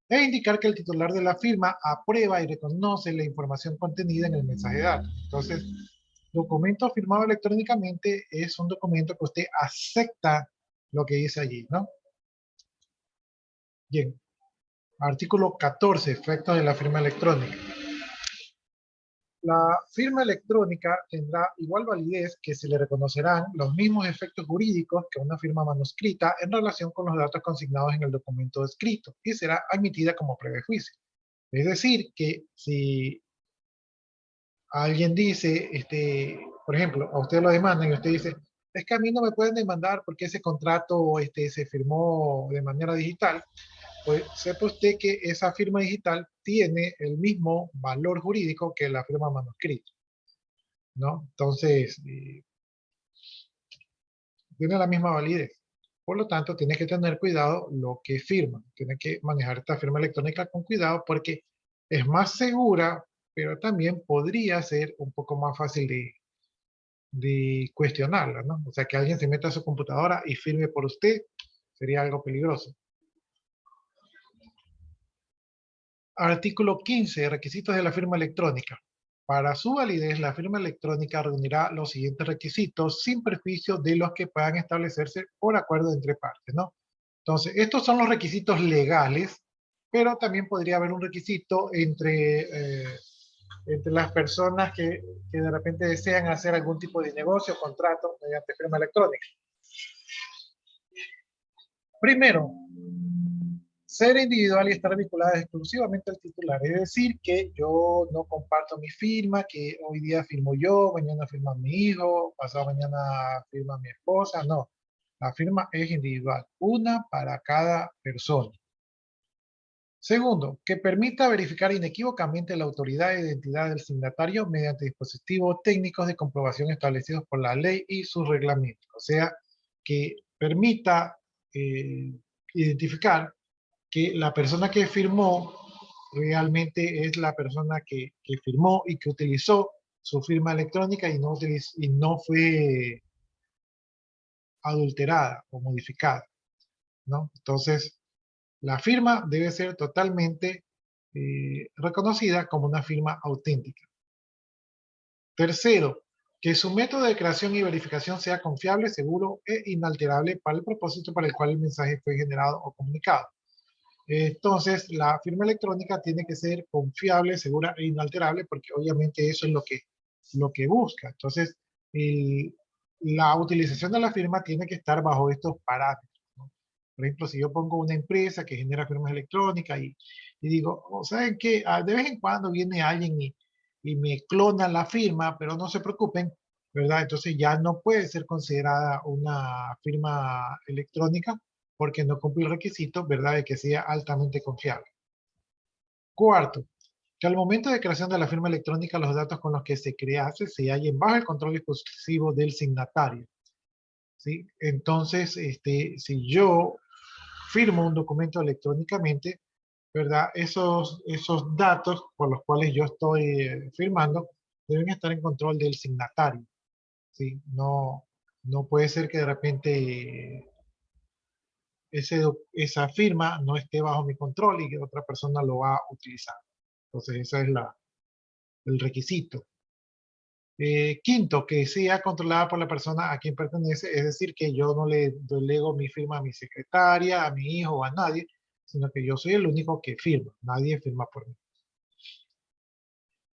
E indicar que el titular de la firma aprueba y reconoce la información contenida en el mensaje de datos. Entonces, documento firmado electrónicamente es un documento que usted acepta lo que dice allí, ¿no? Bien. Artículo 14, efectos de la firma electrónica. La firma electrónica tendrá igual validez que se le reconocerán los mismos efectos jurídicos que una firma manuscrita en relación con los datos consignados en el documento escrito y será admitida como prueba de juicio. Es decir, que si alguien dice, por ejemplo, a usted lo demandan y usted dice, es que a mí no me pueden demandar porque ese contrato se firmó de manera digital, pues sepa usted que esa firma digital tiene el mismo valor jurídico que la firma manuscrita, ¿no? Entonces, tiene la misma validez. Por lo tanto, tiene que tener cuidado lo que firma. Tiene que manejar esta firma electrónica con cuidado porque es más segura, pero también podría ser un poco más fácil de cuestionarla, ¿no? O sea, que alguien se meta a su computadora y firme por usted sería algo peligroso. Artículo 15. Requisitos de la firma electrónica. Para su validez, la firma electrónica reunirá los siguientes requisitos sin perjuicio de los que puedan establecerse por acuerdo entre partes, ¿no? Entonces, estos son los requisitos legales, pero también podría haber un requisito entre las personas que de repente desean hacer algún tipo de negocio o contrato mediante firma electrónica. Primero, ser individual y estar vinculada exclusivamente al titular. Es decir, que yo no comparto mi firma, que hoy día firmo yo, mañana firma mi hijo, pasado mañana firma mi esposa. No, la firma es individual, una para cada persona. Segundo, que permita verificar inequívocamente la autoridad e identidad del signatario mediante dispositivos técnicos de comprobación establecidos por la ley y sus reglamentos. O sea, que permita identificar que la persona que firmó realmente es la persona que firmó y que utilizó su firma electrónica y no fue adulterada o modificada, ¿no? Entonces, la firma debe ser totalmente reconocida como una firma auténtica. Tercero, que su método de creación y verificación sea confiable, seguro e inalterable para el propósito para el cual el mensaje fue generado o comunicado. Entonces, la firma electrónica tiene que ser confiable, segura e inalterable, porque obviamente eso es lo que busca. Entonces, la utilización de la firma tiene que estar bajo estos parámetros, ¿no? Por ejemplo, si yo pongo una empresa que genera firmas electrónicas y digo, oh, ¿saben qué? De vez en cuando viene alguien y me clona la firma, pero no se preocupen, ¿verdad? Entonces ya no puede ser considerada una firma electrónica porque no cumple el requisito, ¿verdad?, de que sea altamente confiable. Cuarto, que al momento de creación de la firma electrónica los datos con los que se crease se hallen bajo el control exclusivo del signatario, ¿sí? Entonces, si yo firmo un documento electrónicamente, ¿verdad? Esos datos por los cuales yo estoy firmando deben estar en control del signatario, ¿sí? No, no puede ser que de repente esa firma no esté bajo mi control y que otra persona lo va a utilizar. Entonces, ese es el requisito. Quinto, que sea controlada por la persona a quien pertenece, es decir, que yo no le delego mi firma a mi secretaria, a mi hijo o a nadie, sino que yo soy el único que firma, nadie firma por mí.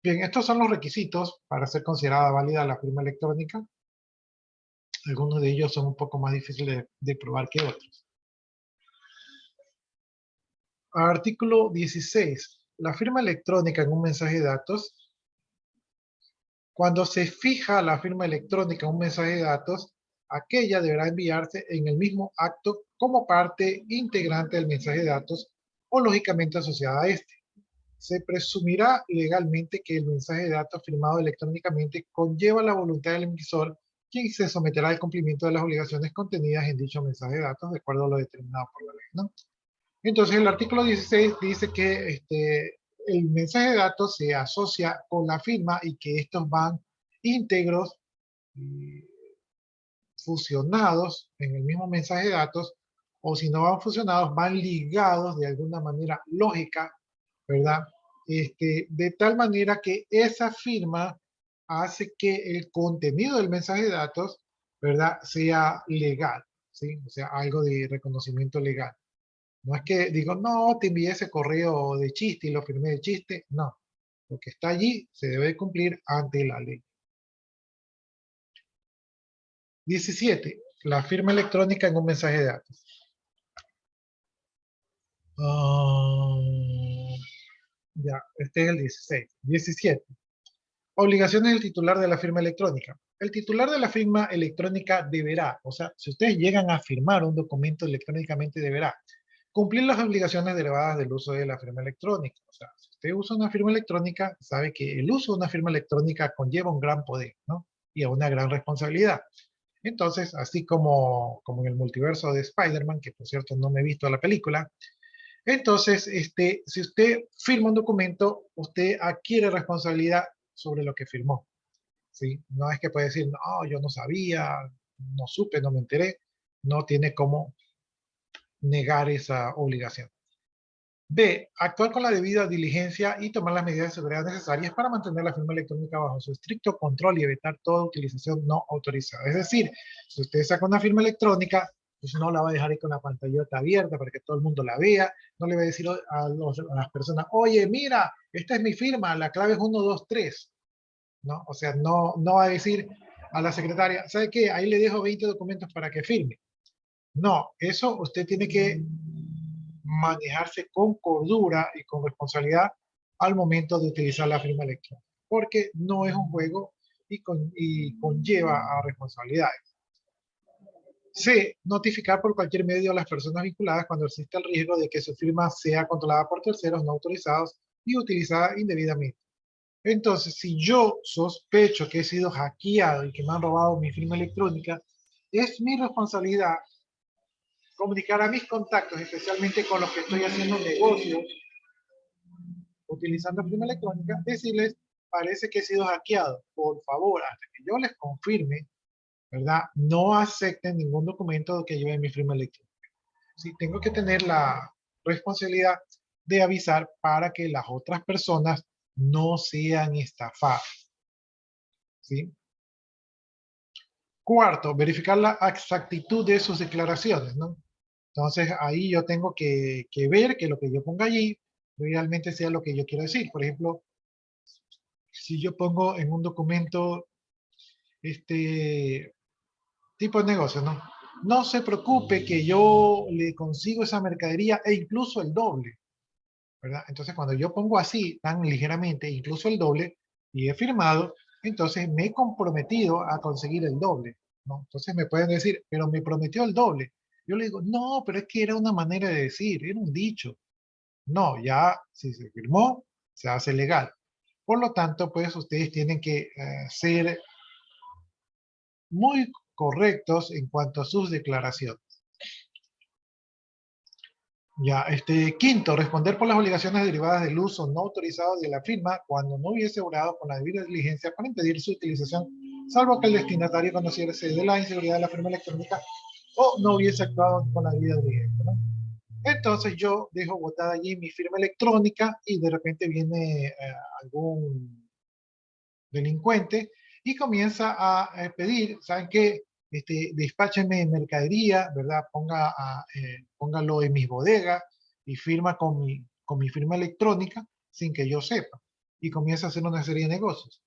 Bien, estos son los requisitos para ser considerada válida la firma electrónica. Algunos de ellos son un poco más difíciles de probar que otros. Artículo 16. La firma electrónica en un mensaje de datos. Cuando se fija la firma electrónica en un mensaje de datos, aquella deberá enviarse en el mismo acto como parte integrante del mensaje de datos o lógicamente asociada a este. Se presumirá legalmente que el mensaje de datos firmado electrónicamente conlleva la voluntad del emisor, quien se someterá al cumplimiento de las obligaciones contenidas en dicho mensaje de datos de acuerdo a lo determinado por la ley, ¿no? Entonces, el artículo 16 dice que el mensaje de datos se asocia con la firma y que estos van íntegros, eh, fusionados en el mismo mensaje de datos, o si no van fusionados, van ligados de alguna manera lógica, ¿verdad? De tal manera que esa firma hace que el contenido del mensaje de datos, ¿verdad?, sea legal, ¿sí? O sea, algo de reconocimiento legal. No es que digo, no, te envié ese correo de chiste y lo firmé de chiste. No, lo que está allí se debe cumplir ante la ley. 17. La firma electrónica en un mensaje de datos. Ya, este es el 16. 17. Obligaciones del titular de la firma electrónica. El titular de la firma electrónica deberá, o sea, si ustedes llegan a firmar un documento electrónicamente, deberá cumplir las obligaciones derivadas del uso de la firma electrónica. O sea, si usted usa una firma electrónica, sabe que el uso de una firma electrónica conlleva un gran poder, ¿no? Y a una gran responsabilidad. Entonces, así como en el multiverso de Spider-Man, que por cierto no me he visto la película, entonces, si usted firma un documento, usted adquiere responsabilidad sobre lo que firmó, ¿sí? No es que puede decir, no, yo no sabía, no supe, no me enteré. No tiene cómo negar esa obligación. B. Actuar con la debida diligencia y tomar las medidas de seguridad necesarias para mantener la firma electrónica bajo su estricto control y evitar toda utilización no autorizada. Es decir, si usted saca una firma electrónica, pues no la va a dejar ahí con la pantallota abierta para que todo el mundo la vea. No le va a decir a las personas, oye, mira, esta es mi firma, la clave es 1, 2, 3. ¿No? O sea, no va a decir a la secretaria, ¿sabe qué? Ahí le dejo 20 documentos para que firme. No, eso usted tiene que manejarse con cordura y con responsabilidad al momento de utilizar la firma electrónica, porque no es un juego y conlleva a responsabilidades. C. Notificar por cualquier medio a las personas vinculadas cuando existe el riesgo de que su firma sea controlada por terceros no autorizados y utilizada indebidamente. Entonces, si yo sospecho que he sido hackeado y que me han robado mi firma electrónica, es mi responsabilidad comunicar a mis contactos, especialmente con los que estoy haciendo negocios utilizando firma electrónica, decirles, parece que he sido hackeado. Por favor, hasta que yo les confirme, ¿verdad? No acepten ningún documento que lleve mi firma electrónica. Sí, tengo que tener la responsabilidad de avisar para que las otras personas no sean estafadas. ¿Sí? Cuarto, verificar la exactitud de sus declaraciones, ¿no? Entonces, ahí yo tengo que ver que lo que yo ponga allí realmente sea lo que yo quiero decir. Por ejemplo, si yo pongo en un documento este tipo de negocio, ¿no? No se preocupe que yo le consigo esa mercadería e incluso el doble, ¿verdad? Entonces, cuando yo pongo así, tan ligeramente, incluso el doble, y he firmado, entonces me he comprometido a conseguir el doble, ¿no? Entonces me pueden decir, pero me prometió el doble. Yo le digo, no, pero es que era una manera de decir, era un dicho. No, ya si se firmó, se hace legal. Por lo tanto, pues ustedes tienen que ser muy correctos en cuanto a sus declaraciones. Ya, quinto, responder por las obligaciones derivadas del uso no autorizado de la firma cuando no hubiese obrado con la debida diligencia para impedir su utilización, salvo que el destinatario conociese de la inseguridad de la firma electrónica o no hubiese actuado con la debida diligencia, ¿no? Entonces yo dejo botada allí mi firma electrónica y de repente viene algún delincuente y comienza a pedir, ¿saben qué? Despáchenme mercadería, ¿verdad? Póngalo en mis bodegas y firma con mi firma electrónica sin que yo sepa. y comienza a hacer una serie de negocios.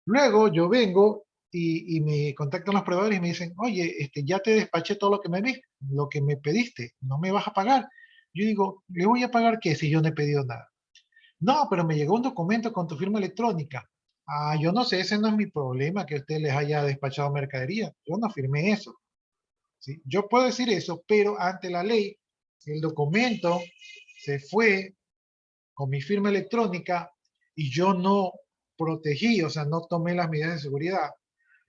Luego yo vengo y me contactan los proveedores y me dicen, oye, ya te despaché todo lo que me pediste, no me vas a pagar. Yo digo, ¿le voy a pagar qué si yo no he pedido nada? No, pero me llegó un documento con tu firma electrónica. Ah, yo no sé, ese no es mi problema que usted les haya despachado mercadería. Yo no firmé eso. ¿Sí? Yo puedo decir eso, pero ante la ley, si el documento se fue con mi firma electrónica y yo no protegí, o sea, no tomé las medidas de seguridad,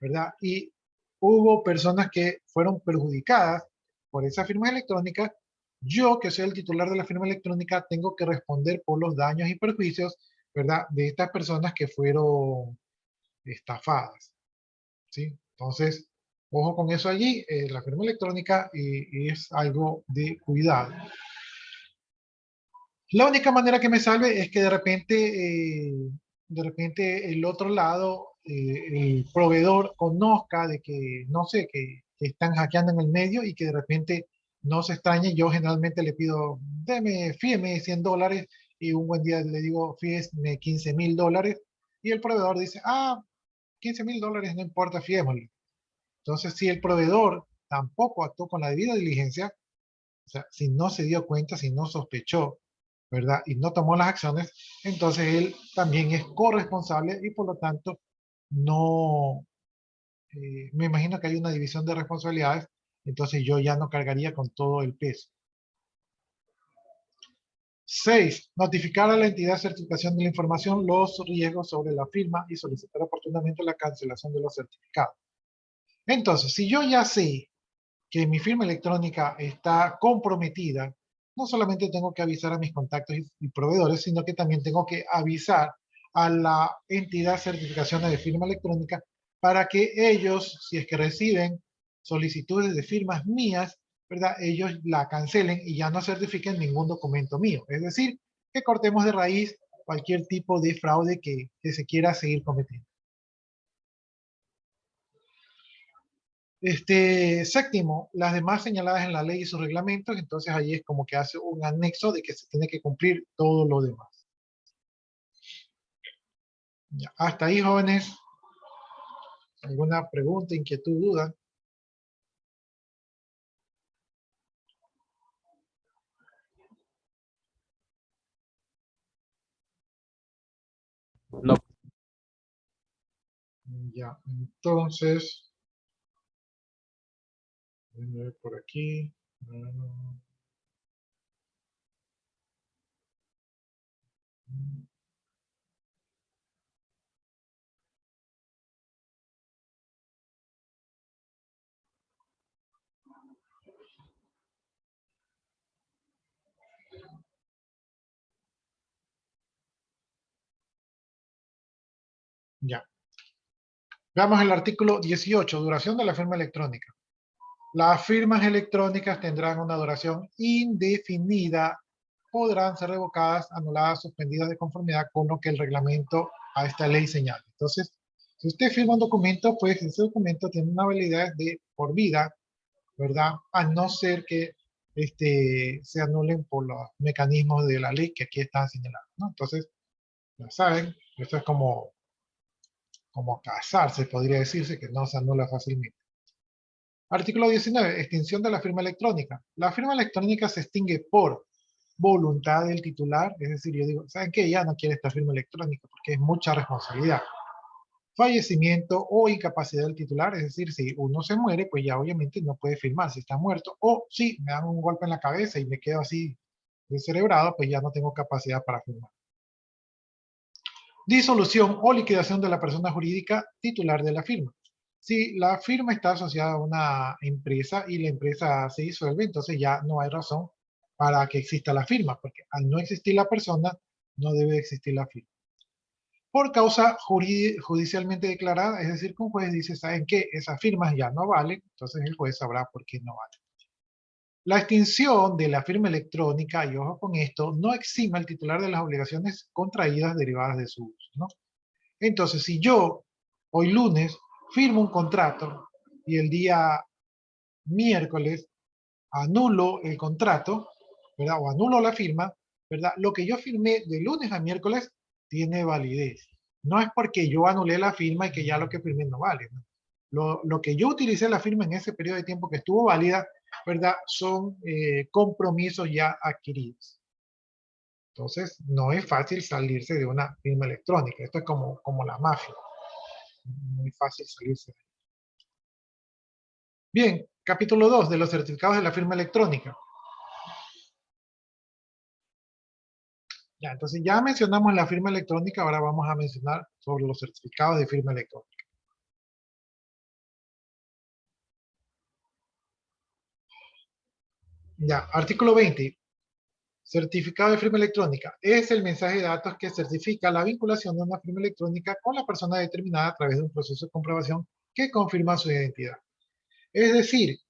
¿verdad? Y hubo personas que fueron perjudicadas por esa firma electrónica. Yo, que soy el titular de la firma electrónica, tengo que responder por los daños y perjuicios, ¿verdad? De estas personas que fueron estafadas, ¿sí? Entonces, ojo con eso allí, la firma electrónica y es algo de cuidado. La única manera que me salve es que de repente el otro lado, el proveedor conozca de que, no sé, que están hackeando en el medio y que de repente no se extrañe. Yo generalmente le pido, fíeme $100 y un buen día le digo, fíeme $15,000 y el proveedor dice, ah, $15,000 no importa, fiémosle. Entonces, si el proveedor tampoco actuó con la debida diligencia, o sea, si no se dio cuenta, si no sospechó, ¿verdad? Y no tomó las acciones, entonces él también es corresponsable y por lo tanto no, me imagino que hay una división de responsabilidades, entonces yo ya no cargaría con todo el peso. 6. Notificar a la entidad de certificación de la información los riesgos sobre la firma y solicitar oportunamente la cancelación de los certificados. Entonces, si yo ya sé que mi firma electrónica está comprometida, no solamente tengo que avisar a mis contactos y proveedores, sino que también tengo que avisar a la entidad de certificación de firma electrónica para que ellos, si es que reciben solicitudes de firmas mías, ¿verdad? Ellos la cancelen y ya no certifiquen ningún documento mío. Es decir, que cortemos de raíz cualquier tipo de fraude que se quiera seguir cometiendo. Séptimo, las demás señaladas en la ley y sus reglamentos, entonces ahí es como que hace un anexo de que se tiene que cumplir todo lo demás. Ya, hasta ahí, jóvenes. ¿Alguna pregunta, inquietud, duda? No. Ya, entonces, déjenme ver por aquí. Ya. Veamos el artículo 18, duración de la firma electrónica. Las firmas electrónicas tendrán una duración indefinida, podrán ser revocadas, anuladas, suspendidas de conformidad con lo que el reglamento a esta ley señala. Entonces, si usted firma un documento, pues ese documento tiene una validez de por vida, ¿verdad? A no ser que se anulen por los mecanismos de la ley que aquí están señalados, ¿no? Entonces, ya saben, esto es como casarse, podría decirse, que no se anula fácilmente. Artículo 19. Extinción de la firma electrónica. La firma electrónica se extingue por voluntad del titular, es decir, yo digo, ¿saben qué? Ya no quiero esta firma electrónica porque es mucha responsabilidad. Fallecimiento o incapacidad del titular, es decir, si uno se muere, pues ya obviamente no puede firmar si está muerto, o si me dan un golpe en la cabeza y me quedo así descerebrado, pues ya no tengo capacidad para firmar. Disolución o liquidación de la persona jurídica titular de la firma. Si la firma está asociada a una empresa y la empresa se disuelve, entonces ya no hay razón para que exista la firma, porque al no existir la persona, no debe existir la firma. Por causa judicialmente declarada, es decir, que un juez dice, ¿saben qué? Esas firmas ya no valen, entonces el juez sabrá por qué no valen. La extinción de la firma electrónica, y ojo con esto, no exime al titular de las obligaciones contraídas derivadas de su uso, ¿no? Entonces, si yo hoy lunes firmo un contrato y el día miércoles anulo el contrato, ¿verdad? O anulo la firma, ¿verdad? Lo que yo firmé de lunes a miércoles tiene validez. No es porque yo anulé la firma y que ya lo que firmé no vale, ¿no? Lo que yo utilicé la firma en ese periodo de tiempo que estuvo válida, ¿verdad? Son compromisos ya adquiridos. Entonces, no es fácil salirse de una firma electrónica. Esto es como la mafia. Muy fácil salirse. Bien, capítulo 2 de los certificados de la firma electrónica. Ya, entonces ya mencionamos la firma electrónica, ahora vamos a mencionar sobre los certificados de firma electrónica. Ya, artículo 20. Certificado de firma electrónica. Es el mensaje de datos que certifica la vinculación de una firma electrónica con la persona determinada a través de un proceso de comprobación que confirma su identidad. Es decir,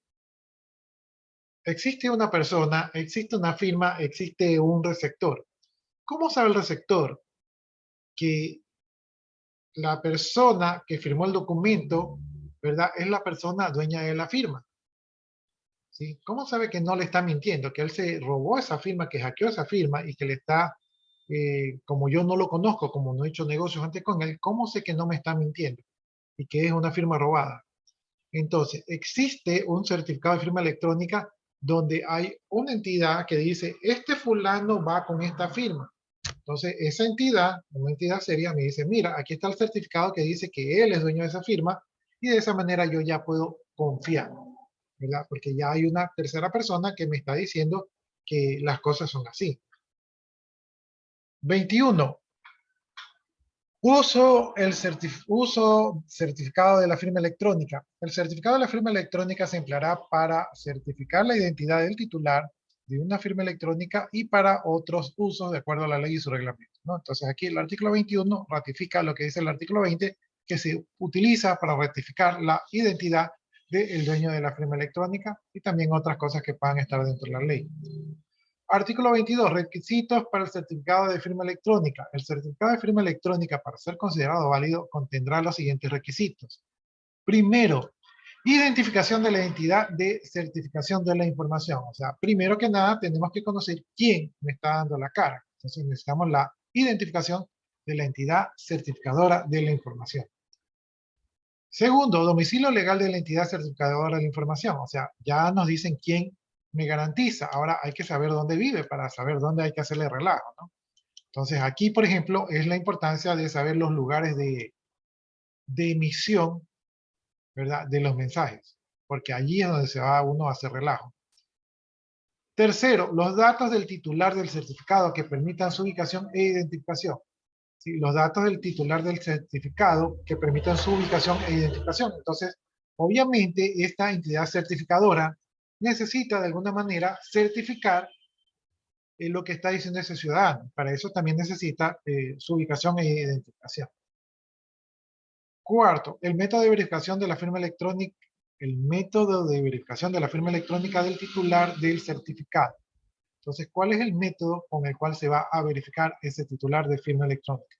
existe una persona, existe una firma, existe un receptor. ¿Cómo sabe el receptor que la persona que firmó el documento, ¿verdad? Es la persona dueña de la firma? ¿Sí? ¿Cómo sabe que no le está mintiendo? Que él se robó esa firma, que hackeó esa firma y que le está, como yo no lo conozco, como no he hecho negocios antes con él, ¿cómo sé que no me está mintiendo? Y que es una firma robada. Entonces, existe un certificado de firma electrónica donde hay una entidad que dice, este fulano va con esta firma. Entonces, esa entidad, una entidad seria, me dice, mira, aquí está el certificado que dice que él es dueño de esa firma y de esa manera yo ya puedo confiar, ¿verdad? Porque ya hay una tercera persona que me está diciendo que las cosas son así. 21. Uso certificado de la firma electrónica. El certificado de la firma electrónica se empleará para certificar la identidad del titular de una firma electrónica y para otros usos de acuerdo a la ley y su reglamento, ¿no? Entonces aquí el artículo 21 ratifica lo que dice el artículo 20, que se utiliza para ratificar la identidad del dueño de la firma electrónica y también otras cosas que puedan estar dentro de la ley. Artículo 22. Requisitos para el certificado de firma electrónica. El certificado de firma electrónica, para ser considerado válido, contendrá los siguientes requisitos. Primero, identificación de la entidad de certificación de la información. O sea, primero que nada, tenemos que conocer quién me está dando la cara. Entonces, necesitamos la identificación de la entidad certificadora de la información. Segundo, domicilio legal de la entidad certificadora de la información. O sea, ya nos dicen quién me garantiza. Ahora hay que saber dónde vive para saber dónde hay que hacerle relajo, ¿no? Entonces aquí, por ejemplo, es la importancia de saber los lugares de emisión, ¿verdad? De los mensajes, porque allí es donde se va uno a hacer relajo. Tercero, los datos del titular del certificado que permitan su ubicación e identificación. ¿Sí? Los datos del titular del certificado que permitan su ubicación e identificación. Entonces, obviamente, esta entidad certificadora necesita de alguna manera certificar lo que está diciendo ese ciudadano. Para eso también necesita su ubicación e identificación. Cuarto, el método de verificación de la firma electrónica, el método de verificación de la firma electrónica del titular del certificado. Entonces, ¿cuál es el método con el cual se va a verificar ese titular de firma electrónica?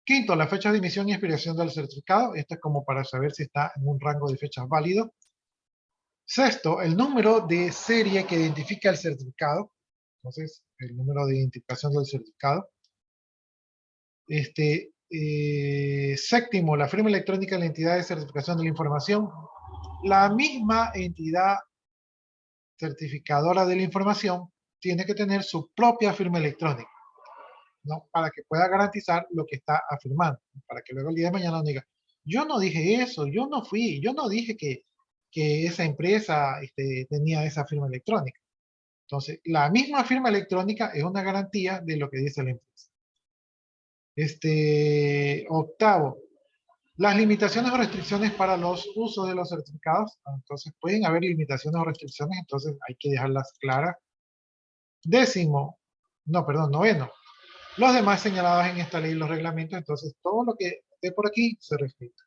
Quinto, la fecha de emisión y expiración del certificado. Esto es como para saber si está en un rango de fechas válido. Sexto, el número de serie que identifica el certificado. Entonces, el número de identificación del certificado. Séptimo, la firma electrónica de la entidad de certificación de la información. La misma entidad certificadora de la información tiene que tener su propia firma electrónica, ¿no? Para que pueda garantizar lo que está afirmando, para que luego el día de mañana no diga, yo no dije eso, yo no fui, yo no dije que esa empresa tenía esa firma electrónica. Entonces, la misma firma electrónica es una garantía de lo que dice la empresa. Octavo, las limitaciones o restricciones para los usos de los certificados. Entonces, pueden haber limitaciones o restricciones, entonces hay que dejarlas claras. Noveno. Los demás señalados en esta ley y los reglamentos, entonces todo lo que esté por aquí se respeta.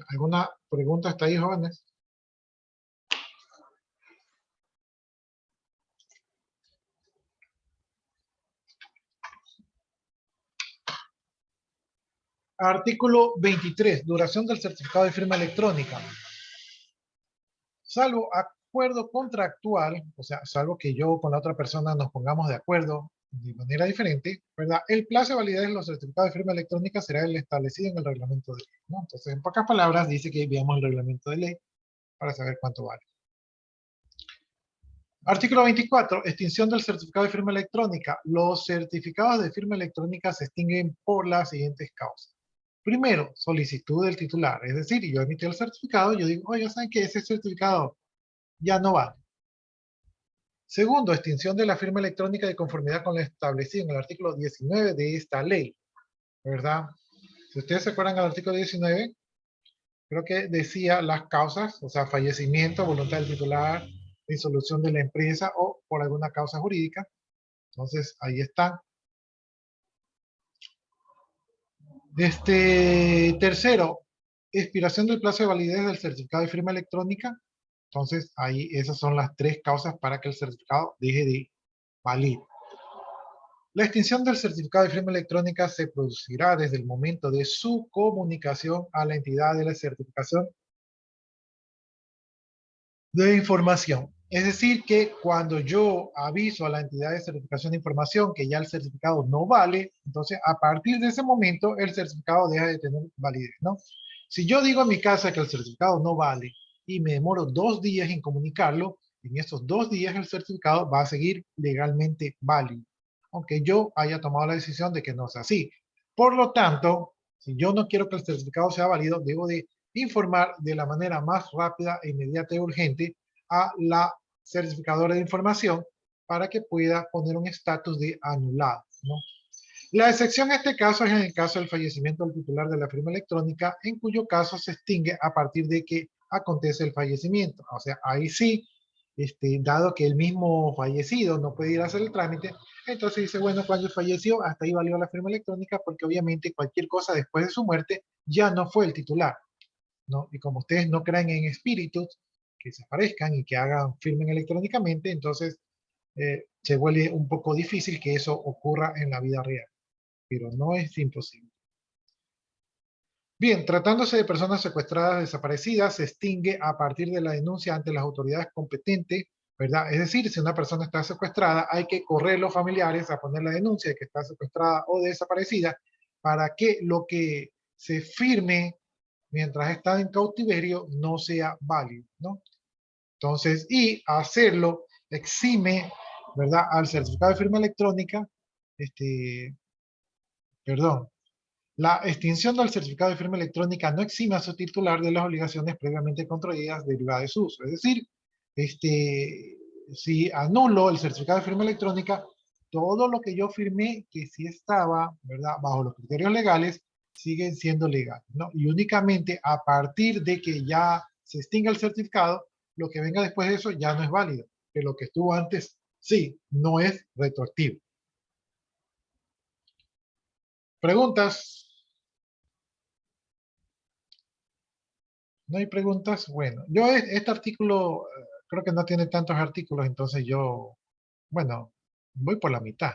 ¿Alguna pregunta hasta ahí, jóvenes? Artículo 23, duración del certificado de firma electrónica. Salvo acuerdo contractual, o sea, salvo que yo con la otra persona nos pongamos de acuerdo de manera diferente, ¿verdad? El plazo de validez de los certificados de firma electrónica será el establecido en el reglamento de ley, ¿no? Entonces, en pocas palabras, dice que veamos el reglamento de ley para saber cuánto vale. Artículo 24, extinción del certificado de firma electrónica. Los certificados de firma electrónica se extinguen por las siguientes causas. Primero, solicitud del titular. Es decir, yo emití el certificado, yo digo, oye, ¿saben qué? Ese certificado ya no vale. Segundo, extinción de la firma electrónica de conformidad con lo establecido en el artículo 19 de esta ley, ¿verdad? Si ustedes se acuerdan del artículo 19, creo que decía las causas, o sea, fallecimiento, voluntad del titular, disolución de la empresa o por alguna causa jurídica. Entonces, ahí está. Tercero, expiración del plazo de validez del certificado de firma electrónica. Entonces, ahí esas son las tres causas para que el certificado deje de valer. La extinción del certificado de firma electrónica se producirá desde el momento de su comunicación a la entidad de la certificación de información. Es decir, que cuando yo aviso a la entidad de certificación de información que ya el certificado no vale, entonces a partir de ese momento el certificado deja de tener validez, ¿no? Si yo digo en mi casa que el certificado no vale y me demoro 2 días en comunicarlo, en esos 2 días el certificado va a seguir legalmente válido, aunque yo haya tomado la decisión de que no sea así. Por lo tanto, si yo no quiero que el certificado sea válido, debo de informar de la manera más rápida, inmediata y urgente a la certificadora de información para que pueda poner un estatus de anulado, ¿no? La excepción en este caso es en el caso del fallecimiento del titular de la firma electrónica, en cuyo caso se extingue a partir de que acontece el fallecimiento. O sea, ahí sí, dado que el mismo fallecido no puede ir a hacer el trámite, entonces dice, bueno, cuando falleció, hasta ahí valió la firma electrónica, porque obviamente cualquier cosa después de su muerte ya no fue el titular, ¿no? Y como ustedes no creen en espíritus que se aparezcan y que firmen electrónicamente, entonces se vuelve un poco difícil que eso ocurra en la vida real, pero no es imposible. Bien, tratándose de personas secuestradas, desaparecidas, se extingue a partir de la denuncia ante las autoridades competentes, ¿verdad? Es decir, si una persona está secuestrada, hay que correr los familiares a poner la denuncia de que está secuestrada o desaparecida para que lo que se firme mientras está en cautiverio no sea válido, ¿no? Entonces, y hacerlo exime, ¿verdad?, al certificado de firma electrónica, perdón, la extinción del certificado de firma electrónica no exime a su titular de las obligaciones previamente contraídas derivadas de su uso. Es decir, si anulo el certificado de firma electrónica, todo lo que yo firmé que sí estaba, ¿verdad?, bajo los criterios legales, siguen siendo legales, ¿no? Y únicamente a partir de que ya se extinga el certificado, lo que venga después de eso ya no es válido, que lo que estuvo antes sí, no es retroactivo. ¿Preguntas? ¿No hay preguntas? Bueno, yo este artículo creo que no tiene tantos artículos, entonces yo, bueno, voy por la mitad.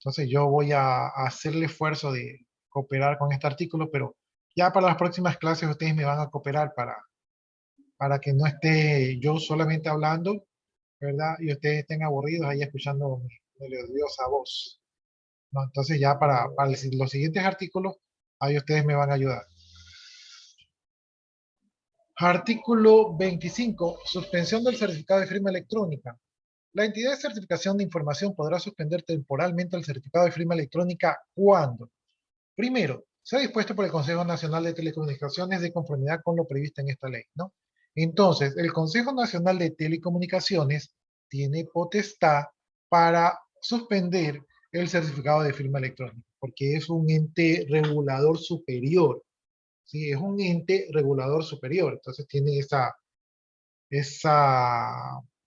Entonces yo voy a hacer el esfuerzo de cooperar con este artículo, pero ya para las próximas clases ustedes me van a cooperar para que no esté yo solamente hablando, ¿verdad? Y ustedes estén aburridos ahí escuchando mi melodiosa voz, ¿no? Entonces ya para los siguientes artículos, ahí ustedes me van a ayudar. Artículo 25. Suspensión del certificado de firma electrónica. La entidad de certificación de información podrá suspender temporalmente el certificado de firma electrónica cuando, primero, sea dispuesto por el Consejo Nacional de Telecomunicaciones de conformidad con lo previsto en esta ley, ¿no? Entonces, el Consejo Nacional de Telecomunicaciones tiene potestad para suspender el certificado de firma electrónica, porque es un ente regulador superior. Sí, es un ente regulador superior, entonces tiene esa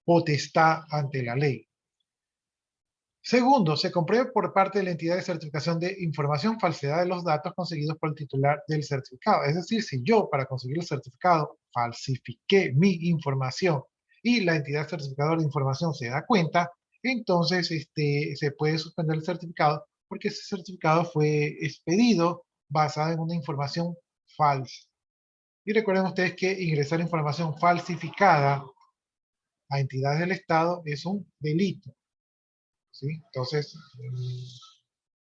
potestad ante la ley. Segundo, se compruebe por parte de la entidad de certificación de información falsedad de los datos conseguidos por el titular del certificado. Es decir, si yo para conseguir el certificado falsifiqué mi información y la entidad certificadora de información se da cuenta, entonces se puede suspender el certificado porque ese certificado fue expedido basado en una información falsa. Y recuerden ustedes que ingresar información falsificada a entidades del Estado es un delito, ¿sí? Entonces,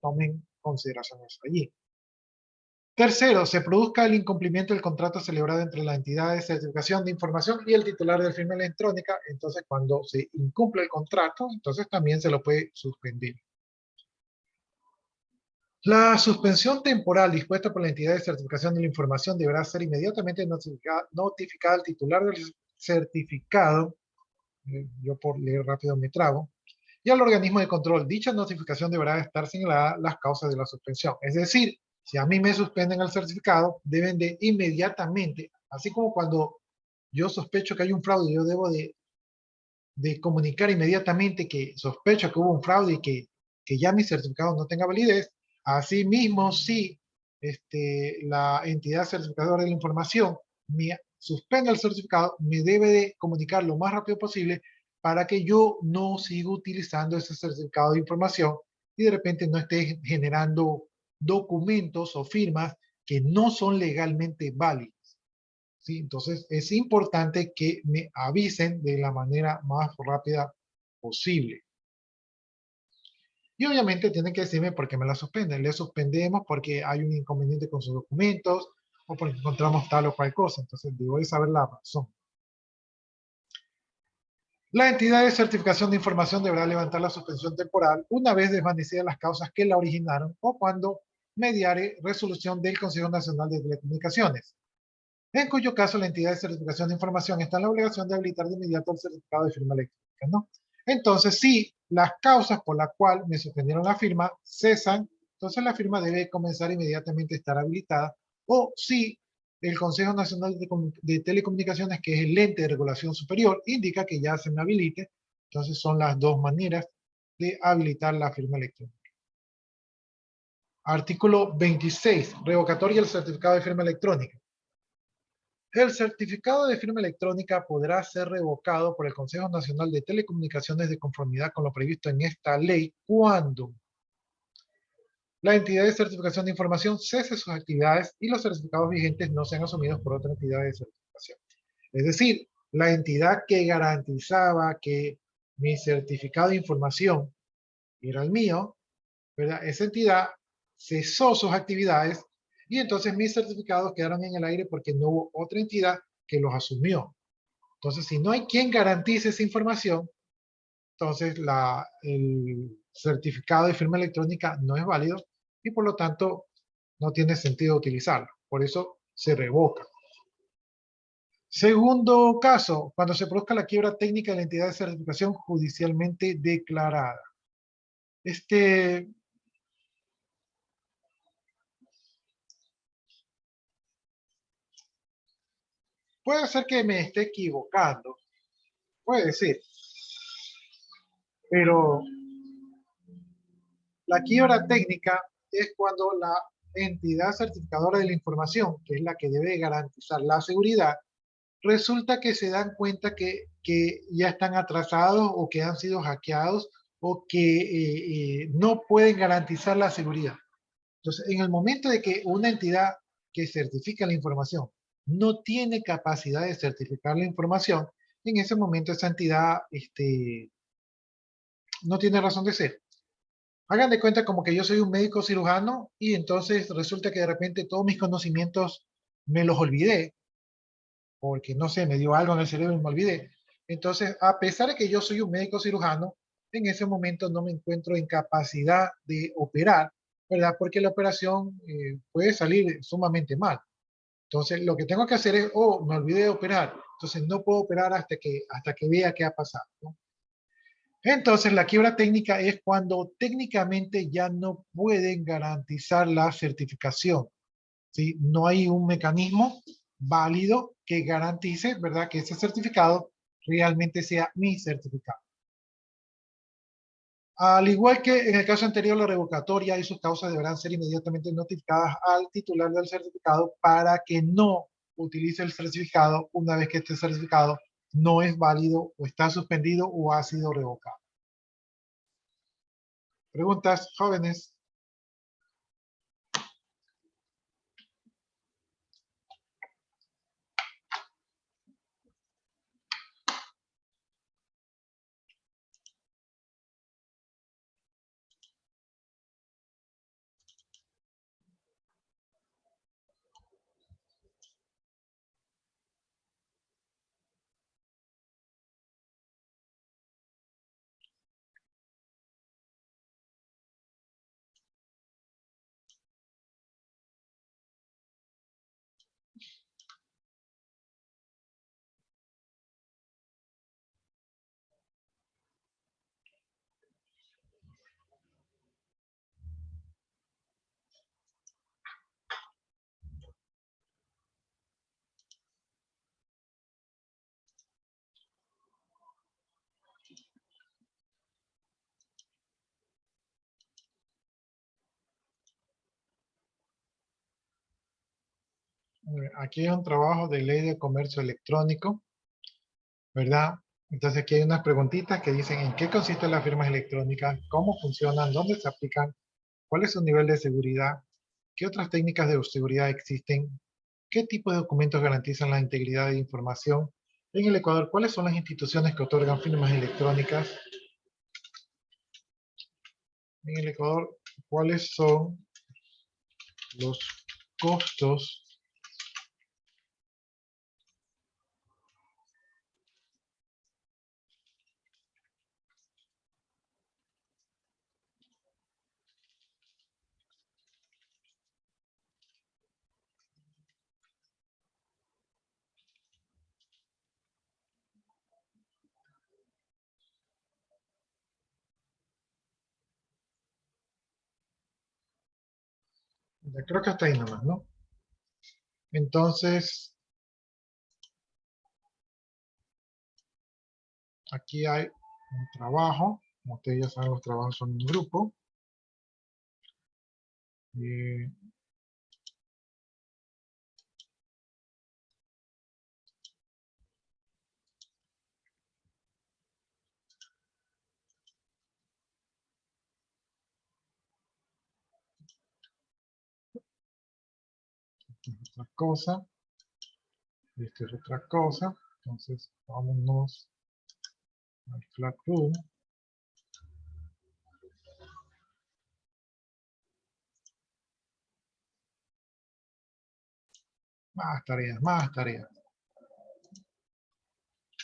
tomen consideración eso allí. Tercero, se produzca el incumplimiento del contrato celebrado entre la entidad de certificación de información y el titular de firma electrónica. Entonces, cuando se incumple el contrato, entonces también se lo puede suspender. La suspensión temporal dispuesta por la entidad de certificación de la información deberá ser inmediatamente notificada al titular del certificado, yo por leer rápido me trabo, y al organismo de control. Dicha notificación deberá estar señalada las causas de la suspensión. Es decir, si a mí me suspenden el certificado, deben de inmediatamente, así como cuando yo sospecho que hay un fraude, yo debo de comunicar inmediatamente que sospecho que hubo un fraude y que ya mi certificado no tenga validez. Asimismo, si la entidad certificadora de la información me suspende el certificado, me debe de comunicar lo más rápido posible para que yo no siga utilizando ese certificado de información y de repente no esté generando documentos o firmas que no son legalmente válidos. ¿Sí? Entonces es importante que me avisen de la manera más rápida posible. Y obviamente tienen que decirme por qué me la suspenden. Le suspendemos porque hay un inconveniente con sus documentos o porque encontramos tal o cual cosa. Entonces debo de saber la razón. La entidad de certificación de información deberá levantar la suspensión temporal una vez desvanecidas las causas que la originaron o cuando mediare resolución del Consejo Nacional de Telecomunicaciones, en cuyo caso la entidad de certificación de información está en la obligación de habilitar de inmediato el certificado de firma electrónica, ¿no? Entonces, si las causas por las cuales me suspendieron la firma cesan, entonces la firma debe comenzar inmediatamente a estar habilitada, o si el Consejo Nacional de Telecomunicaciones, que es el ente de regulación superior, indica que ya se me habilite, entonces son las dos maneras de habilitar la firma electrónica. Artículo 26, revocatoria del certificado de firma electrónica. El certificado de firma electrónica podrá ser revocado por el Consejo Nacional de Telecomunicaciones de conformidad con lo previsto en esta ley cuando la entidad de certificación de información cese sus actividades y los certificados vigentes no sean asumidos por otra entidad de certificación. Es decir, la entidad que garantizaba que mi certificado de información era el mío, ¿verdad? Esa entidad cesó sus actividades y entonces mis certificados quedaron en el aire porque no hubo otra entidad que los asumió. Entonces, si no hay quien garantice esa información, entonces el certificado de firma electrónica no es válido y por lo tanto no tiene sentido utilizarlo. Por eso se revoca. Segundo caso, cuando se produzca la quiebra técnica de la entidad de certificación judicialmente declarada. Puede ser que me esté equivocando, puede ser, pero la quiebra técnica es cuando la entidad certificadora de la información, que es la que debe garantizar la seguridad, resulta que se dan cuenta que ya están atrasados o que han sido hackeados o que no pueden garantizar la seguridad. Entonces, en el momento de que una entidad que certifica la información no tiene capacidad de certificar la información, en ese momento esa entidad no tiene razón de ser. Hagan de cuenta como que yo soy un médico cirujano y entonces resulta que de repente todos mis conocimientos me los olvidé, porque no sé, me dio algo en el cerebro y me olvidé. Entonces, a pesar de que yo soy un médico cirujano, en ese momento no me encuentro en capacidad de operar, ¿verdad? Porque la operación puede salir sumamente mal. Entonces, lo que tengo que hacer es, oh, me olvidé de operar, entonces no puedo operar hasta que vea qué ha pasado, ¿no? Entonces, la quiebra técnica es cuando técnicamente ya no pueden garantizar la certificación, ¿sí? No hay un mecanismo válido que garantice, ¿verdad?, que ese certificado realmente sea mi certificado. Al igual que en el caso anterior, la revocatoria y sus causas deberán ser inmediatamente notificadas al titular del certificado para que no utilice el certificado una vez que este certificado no es válido o está suspendido o ha sido revocado. Preguntas, jóvenes. Aquí hay un trabajo de ley de comercio electrónico, ¿verdad? Entonces aquí hay unas preguntitas que dicen en qué consisten las firmas electrónicas, cómo funcionan, dónde se aplican, cuál es su nivel de seguridad, qué otras técnicas de seguridad existen, qué tipo de documentos garantizan la integridad de información. En el Ecuador, ¿cuáles son las instituciones que otorgan firmas electrónicas? En el Ecuador, ¿cuáles son los costos Ya creo que hasta ahí nomás, ¿no? Entonces, aquí hay un trabajo. Como ustedes ya saben, los trabajos son en grupo. Eh, otra cosa. Esta es otra cosa. Entonces, vámonos al Flatroom. Más tareas, más tareas.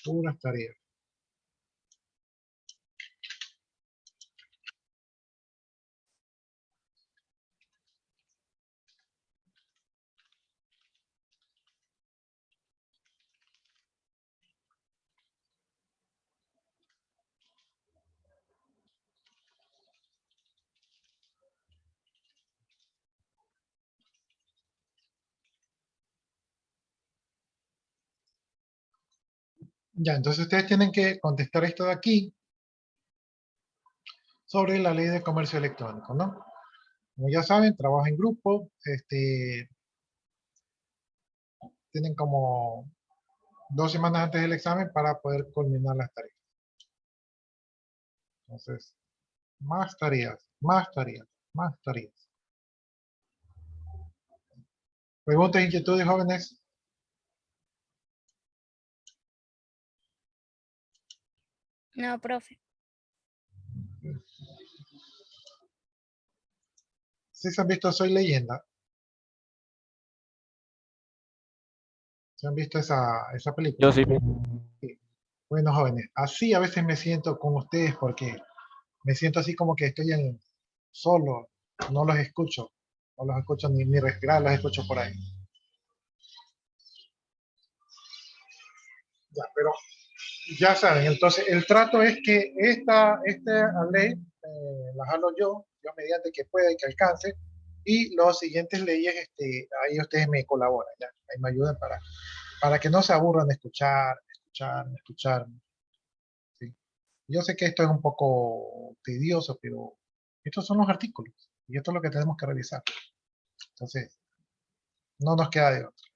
Puras tareas. Ya, entonces ustedes tienen que contestar esto de aquí sobre la ley de comercio electrónico, ¿no? Como ya saben, trabajo en grupo. Tienen como 2 semanas antes del examen para poder culminar las tareas. Entonces, más tareas, más tareas, más tareas. Preguntas, inquietudes, jóvenes. No, profe. ¿Sí se han visto Soy Leyenda? ¿Se han visto esa película? Yo sí. Sí. Bueno, jóvenes, así a veces me siento con ustedes porque me siento así como que estoy solo, no los escucho, no los escucho ni respirar, los escucho por ahí. Ya, pero ya saben, entonces el trato es que esta ley la jalo yo mediante que pueda y que alcance, y las siguientes leyes, ahí ustedes me colaboran, ya, ahí me ayudan para que no se aburran de escuchar. ¿Sí? Yo sé que esto es un poco tedioso, pero estos son los artículos, y esto es lo que tenemos que revisar. Entonces, no nos queda de otro.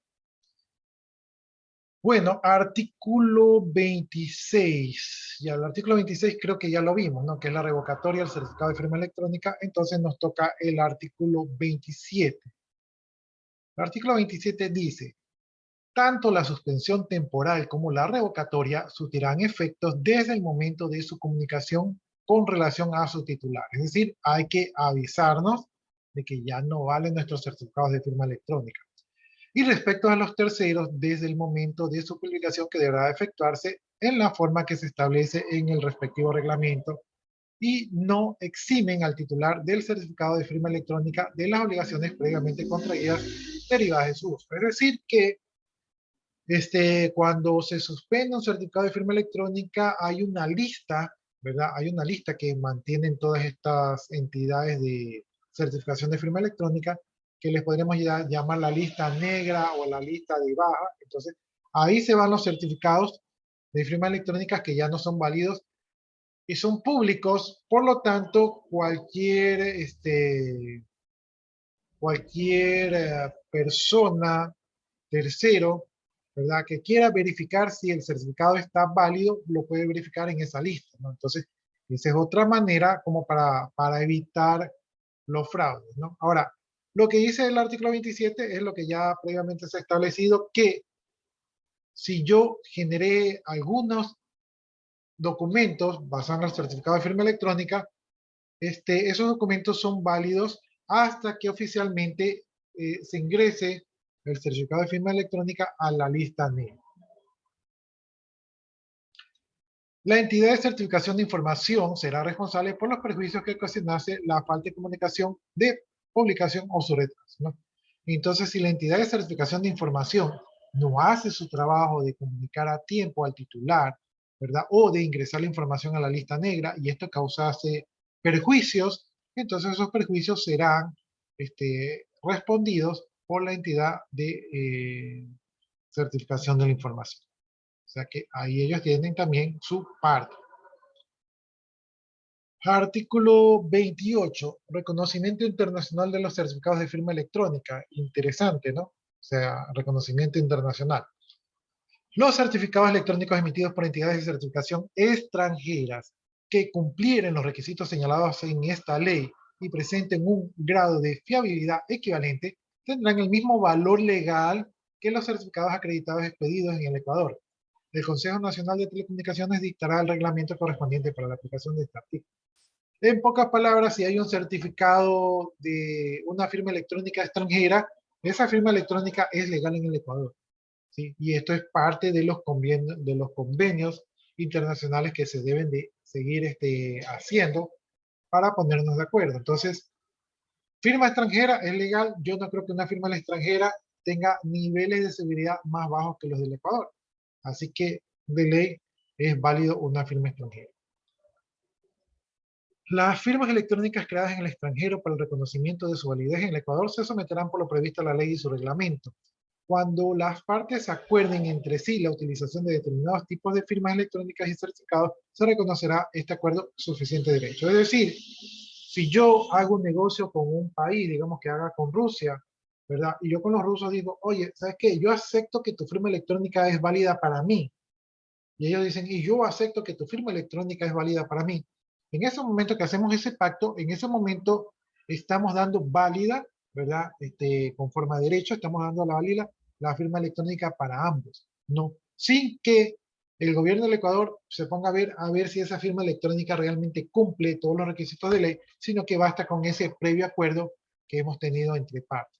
Bueno, artículo 26. Ya, el artículo 26 creo que ya lo vimos, ¿no? Que es la revocatoria del certificado de firma electrónica. Entonces nos toca el artículo 27. El artículo 27 dice, tanto la suspensión temporal como la revocatoria surtirán efectos desde el momento de su comunicación con relación a su titular. Es decir, hay que avisarnos de que ya no valen nuestros certificados de firma electrónica. Y respecto a los terceros, desde el momento de su publicación que deberá efectuarse en la forma que se establece en el respectivo reglamento, y no eximen al titular del certificado de firma electrónica de las obligaciones previamente contraídas derivadas de su uso. Es decir, que cuando se suspende un certificado de firma electrónica hay una lista, ¿verdad? Hay una lista que mantienen todas estas entidades de certificación de firma electrónica que les podremos llamar la lista negra o la lista de baja. Entonces, ahí se van los certificados de firma electrónica que ya no son válidos y son públicos. Por lo tanto, cualquier persona tercero, ¿verdad?, que quiera verificar si el certificado está válido, lo puede verificar en esa lista, ¿no? Entonces, esa es otra manera como para evitar los fraudes, ¿no? Ahora, lo que dice el artículo 27 es lo que ya previamente se ha establecido, que si yo generé algunos documentos basados en el certificado de firma electrónica, esos documentos son válidos hasta que oficialmente se ingrese el certificado de firma electrónica a la lista negra. La entidad de certificación de información será responsable por los perjuicios que ocasionase la falta de comunicación de publicación o su retraso, ¿no? Entonces, si la entidad de certificación de información no hace su trabajo de comunicar a tiempo al titular, ¿verdad?, o de ingresar la información a la lista negra, y esto causase perjuicios, entonces esos perjuicios serán respondidos por la entidad de certificación de la información. O sea que ahí ellos tienen también su parte. Artículo 28, reconocimiento internacional de los certificados de firma electrónica. Interesante, ¿no? O sea, reconocimiento internacional. Los certificados electrónicos emitidos por entidades de certificación extranjeras que cumplieren los requisitos señalados en esta ley y presenten un grado de fiabilidad equivalente tendrán el mismo valor legal que los certificados acreditados expedidos en el Ecuador. El Consejo Nacional de Telecomunicaciones dictará el reglamento correspondiente para la aplicación de este artículo. En pocas palabras, si hay un certificado de una firma electrónica extranjera, esa firma electrónica es legal en el Ecuador, ¿sí? Y esto es parte de los convenios internacionales que se deben de seguir haciendo para ponernos de acuerdo. Entonces, firma extranjera es legal. Yo no creo que una firma extranjera tenga niveles de seguridad más bajos que los del Ecuador. Así que, de ley, es válido una firma extranjera. Las firmas electrónicas creadas en el extranjero para el reconocimiento de su validez en el Ecuador se someterán por lo previsto a la ley y su reglamento. Cuando las partes acuerden entre sí la utilización de determinados tipos de firmas electrónicas y certificados, se reconocerá este acuerdo suficiente derecho. Es decir, si yo hago un negocio con un país, digamos que haga con Rusia, ¿verdad? Y yo con los rusos digo, oye, ¿sabes qué? Yo acepto que tu firma electrónica es válida para mí. Y ellos dicen, y yo acepto que tu firma electrónica es válida para mí. En ese momento que hacemos ese pacto, en ese momento estamos dando válida, ¿verdad? Conforme a derecho, estamos dando la firma electrónica para ambos, ¿no? Sin que el gobierno del Ecuador se ponga a ver si esa firma electrónica realmente cumple todos los requisitos de ley, sino que basta con ese previo acuerdo que hemos tenido entre partes.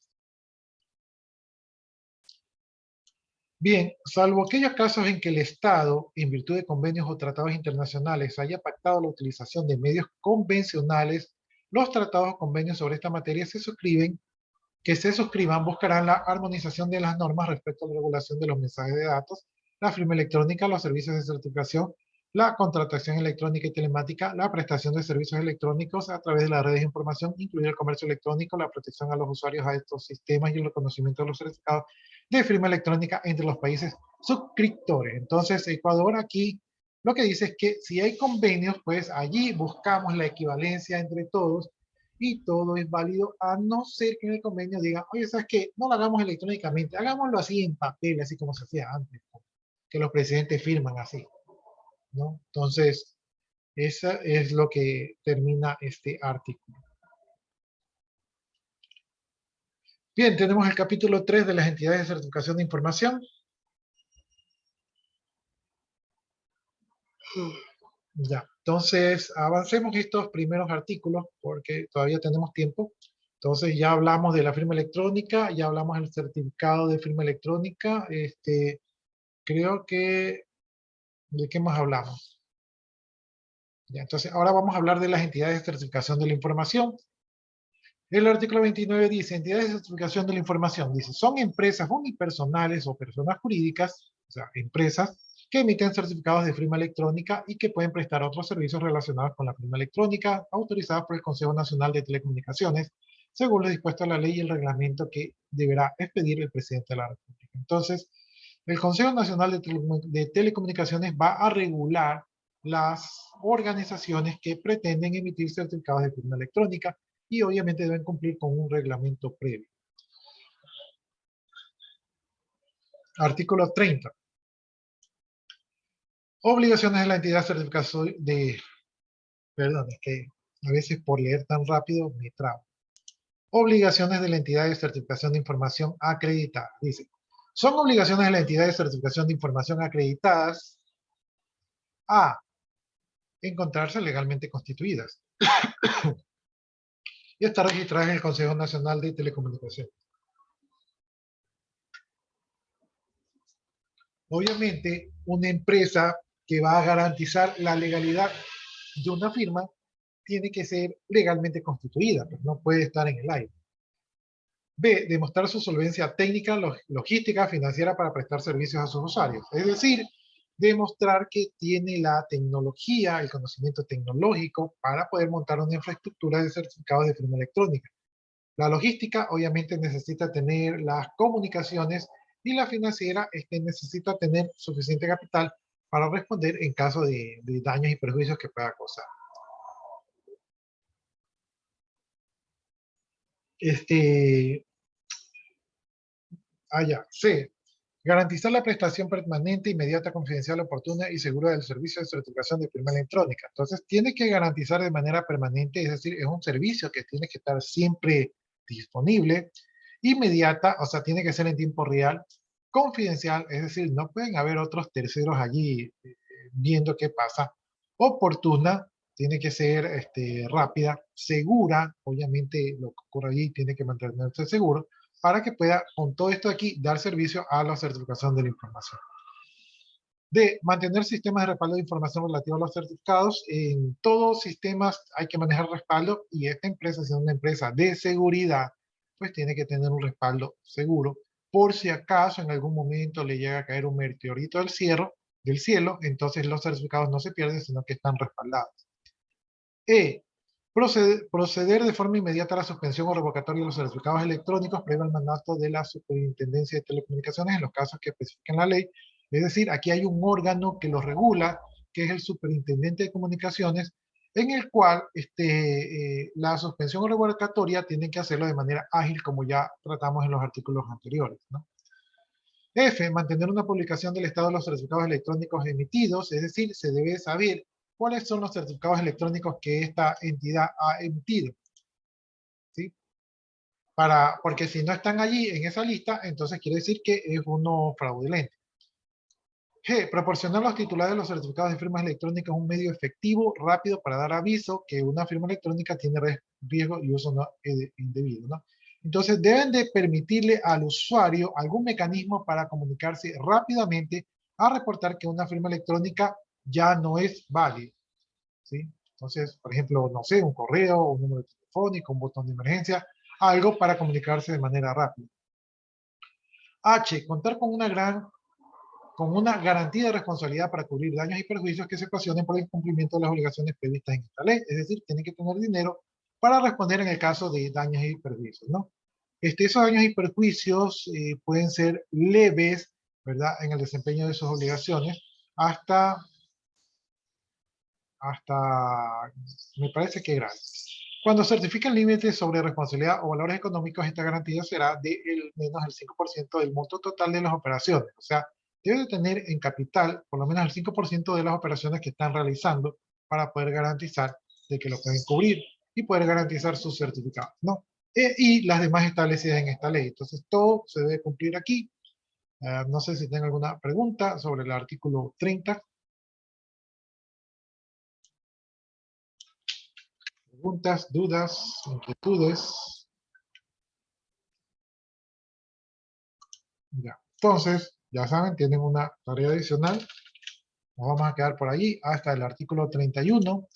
Bien, salvo aquellos casos en que el Estado, en virtud de convenios o tratados internacionales, haya pactado la utilización de medios convencionales, los tratados o convenios sobre esta materia se suscriban buscarán la armonización de las normas respecto a la regulación de los mensajes de datos, la firma electrónica, los servicios de certificación, la contratación electrónica y telemática, la prestación de servicios electrónicos a través de las redes de información, incluido el comercio electrónico, la protección a los usuarios a estos sistemas y el reconocimiento de los certificados de firma electrónica entre los países suscriptores. Entonces, Ecuador aquí lo que dice es que si hay convenios, pues allí buscamos la equivalencia entre todos y todo es válido, a no ser que en el convenio diga, oye, ¿sabes qué? No lo hagamos electrónicamente, hagámoslo así en papel, así como se hacía antes, que los presidentes firman así, ¿no? Entonces, eso es lo que termina este artículo. Bien, tenemos el capítulo 3 de las entidades de certificación de información. Ya, entonces avancemos estos primeros artículos porque todavía tenemos tiempo. Entonces ya hablamos de la firma electrónica, ya hablamos del certificado de firma electrónica. Creo que, ¿de qué más hablamos? Ya, entonces ahora vamos a hablar de las entidades de certificación de la información. El artículo 29 dice, entidades de certificación de la información, dice, son empresas unipersonales o personas jurídicas, o sea, empresas, que emiten certificados de firma electrónica y que pueden prestar otros servicios relacionados con la firma electrónica, autorizados por el Consejo Nacional de Telecomunicaciones, según lo dispuesto en la ley y el reglamento que deberá expedir el presidente de la República. Entonces, el Consejo Nacional de Telecomunicaciones va a regular las organizaciones que pretenden emitir certificados de firma electrónica y obviamente deben cumplir con un reglamento previo. Artículo 30. Obligaciones de la entidad de certificación de... Perdón, es que a veces por leer tan rápido me trabo. Obligaciones de la entidad de certificación de información acreditada. Dice, son obligaciones de la entidad de certificación de información acreditadas a encontrarse legalmente constituidas y estar registradas en el Consejo Nacional de Telecomunicaciones. Obviamente, una empresa que va a garantizar la legalidad de una firma tiene que ser legalmente constituida, pues no puede estar en el aire. B, demostrar su solvencia técnica, logística, financiera para prestar servicios a sus usuarios. Es decir, demostrar que tiene la tecnología, el conocimiento tecnológico para poder montar una infraestructura de certificados de firma electrónica. La logística obviamente necesita tener las comunicaciones y la financiera necesita tener suficiente capital para responder en caso de daños y perjuicios que pueda causar. C. Garantizar la prestación permanente, inmediata, confidencial, oportuna y segura del servicio de certificación de firma electrónica. Entonces, tiene que garantizar de manera permanente, es decir, es un servicio que tiene que estar siempre disponible, inmediata, o sea, tiene que ser en tiempo real, confidencial, es decir, no pueden haber otros terceros allí viendo qué pasa, oportuna, tiene que ser rápida, segura, obviamente lo que ocurre allí tiene que mantenerse seguro, para que pueda, con todo esto aquí, dar servicio a la certificación de la información. D. Mantener sistemas de respaldo de información relativa a los certificados. En todos sistemas hay que manejar respaldo y esta empresa, siendo una empresa de seguridad, pues tiene que tener un respaldo seguro por si acaso en algún momento le llega a caer un meteorito del cielo, entonces los certificados no se pierden, sino que están respaldados. E. Proceder de forma inmediata a la suspensión o revocatoria de los certificados electrónicos previo al mandato de la Superintendencia de Telecomunicaciones en los casos que especifiquen la ley. Es decir, aquí hay un órgano que los regula, que es el Superintendente de Comunicaciones, en el cual la suspensión o revocatoria tienen que hacerlo de manera ágil, como ya tratamos en los artículos anteriores, ¿no? F. Mantener una publicación del estado de los certificados electrónicos emitidos, es decir, se debe saber cuáles son los certificados electrónicos que esta entidad ha emitido, ¿sí? Porque si no están allí en esa lista, entonces quiere decir que es uno fraudulento. G. Proporcionar a los titulares de los certificados de firmas electrónicas un medio efectivo, rápido, para dar aviso que una firma electrónica tiene riesgo y uso no indebido, ¿no? Entonces deben de permitirle al usuario algún mecanismo para comunicarse rápidamente a reportar que una firma electrónica ya no es válida, ¿sí? Entonces, por ejemplo, no sé, un correo, un número telefónico, un botón de emergencia, algo para comunicarse de manera rápida. H. Contar con una garantía de responsabilidad para cubrir daños y perjuicios que se ocasionen por el incumplimiento de las obligaciones previstas en esta ley. Es decir, tienen que tener dinero para responder en el caso de daños y perjuicios, ¿no? Esos daños y perjuicios pueden ser leves, ¿verdad?, en el desempeño de sus obligaciones, hasta me parece que graves. Cuando certifiquen límites sobre responsabilidad o valores económicos, esta garantía será de menos el 5% del monto total de las operaciones. O sea, debe de tener en capital por lo menos el 5% de las operaciones que están realizando para poder garantizar de que lo pueden cubrir y poder garantizar sus certificados, ¿no? Y las demás establecidas en esta ley. Entonces, todo se debe cumplir aquí. No sé si tienen alguna pregunta sobre el artículo 30. Preguntas, dudas, inquietudes. Ya. Entonces, ya saben, tienen una tarea adicional. Nos vamos a quedar por allí hasta el artículo 31.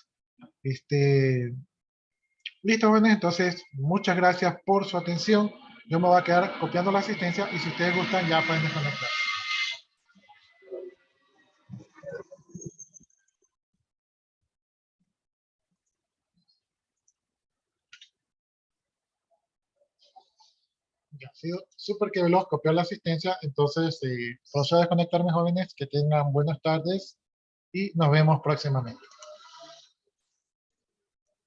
Listo, jóvenes. Entonces, muchas gracias por su atención. Yo me voy a quedar copiando la asistencia y si ustedes gustan ya pueden desconectar. Ya, ha sido súper que veloz copiar la asistencia. Entonces, procedo a desconectarme, jóvenes. Que tengan buenas tardes y nos vemos próximamente.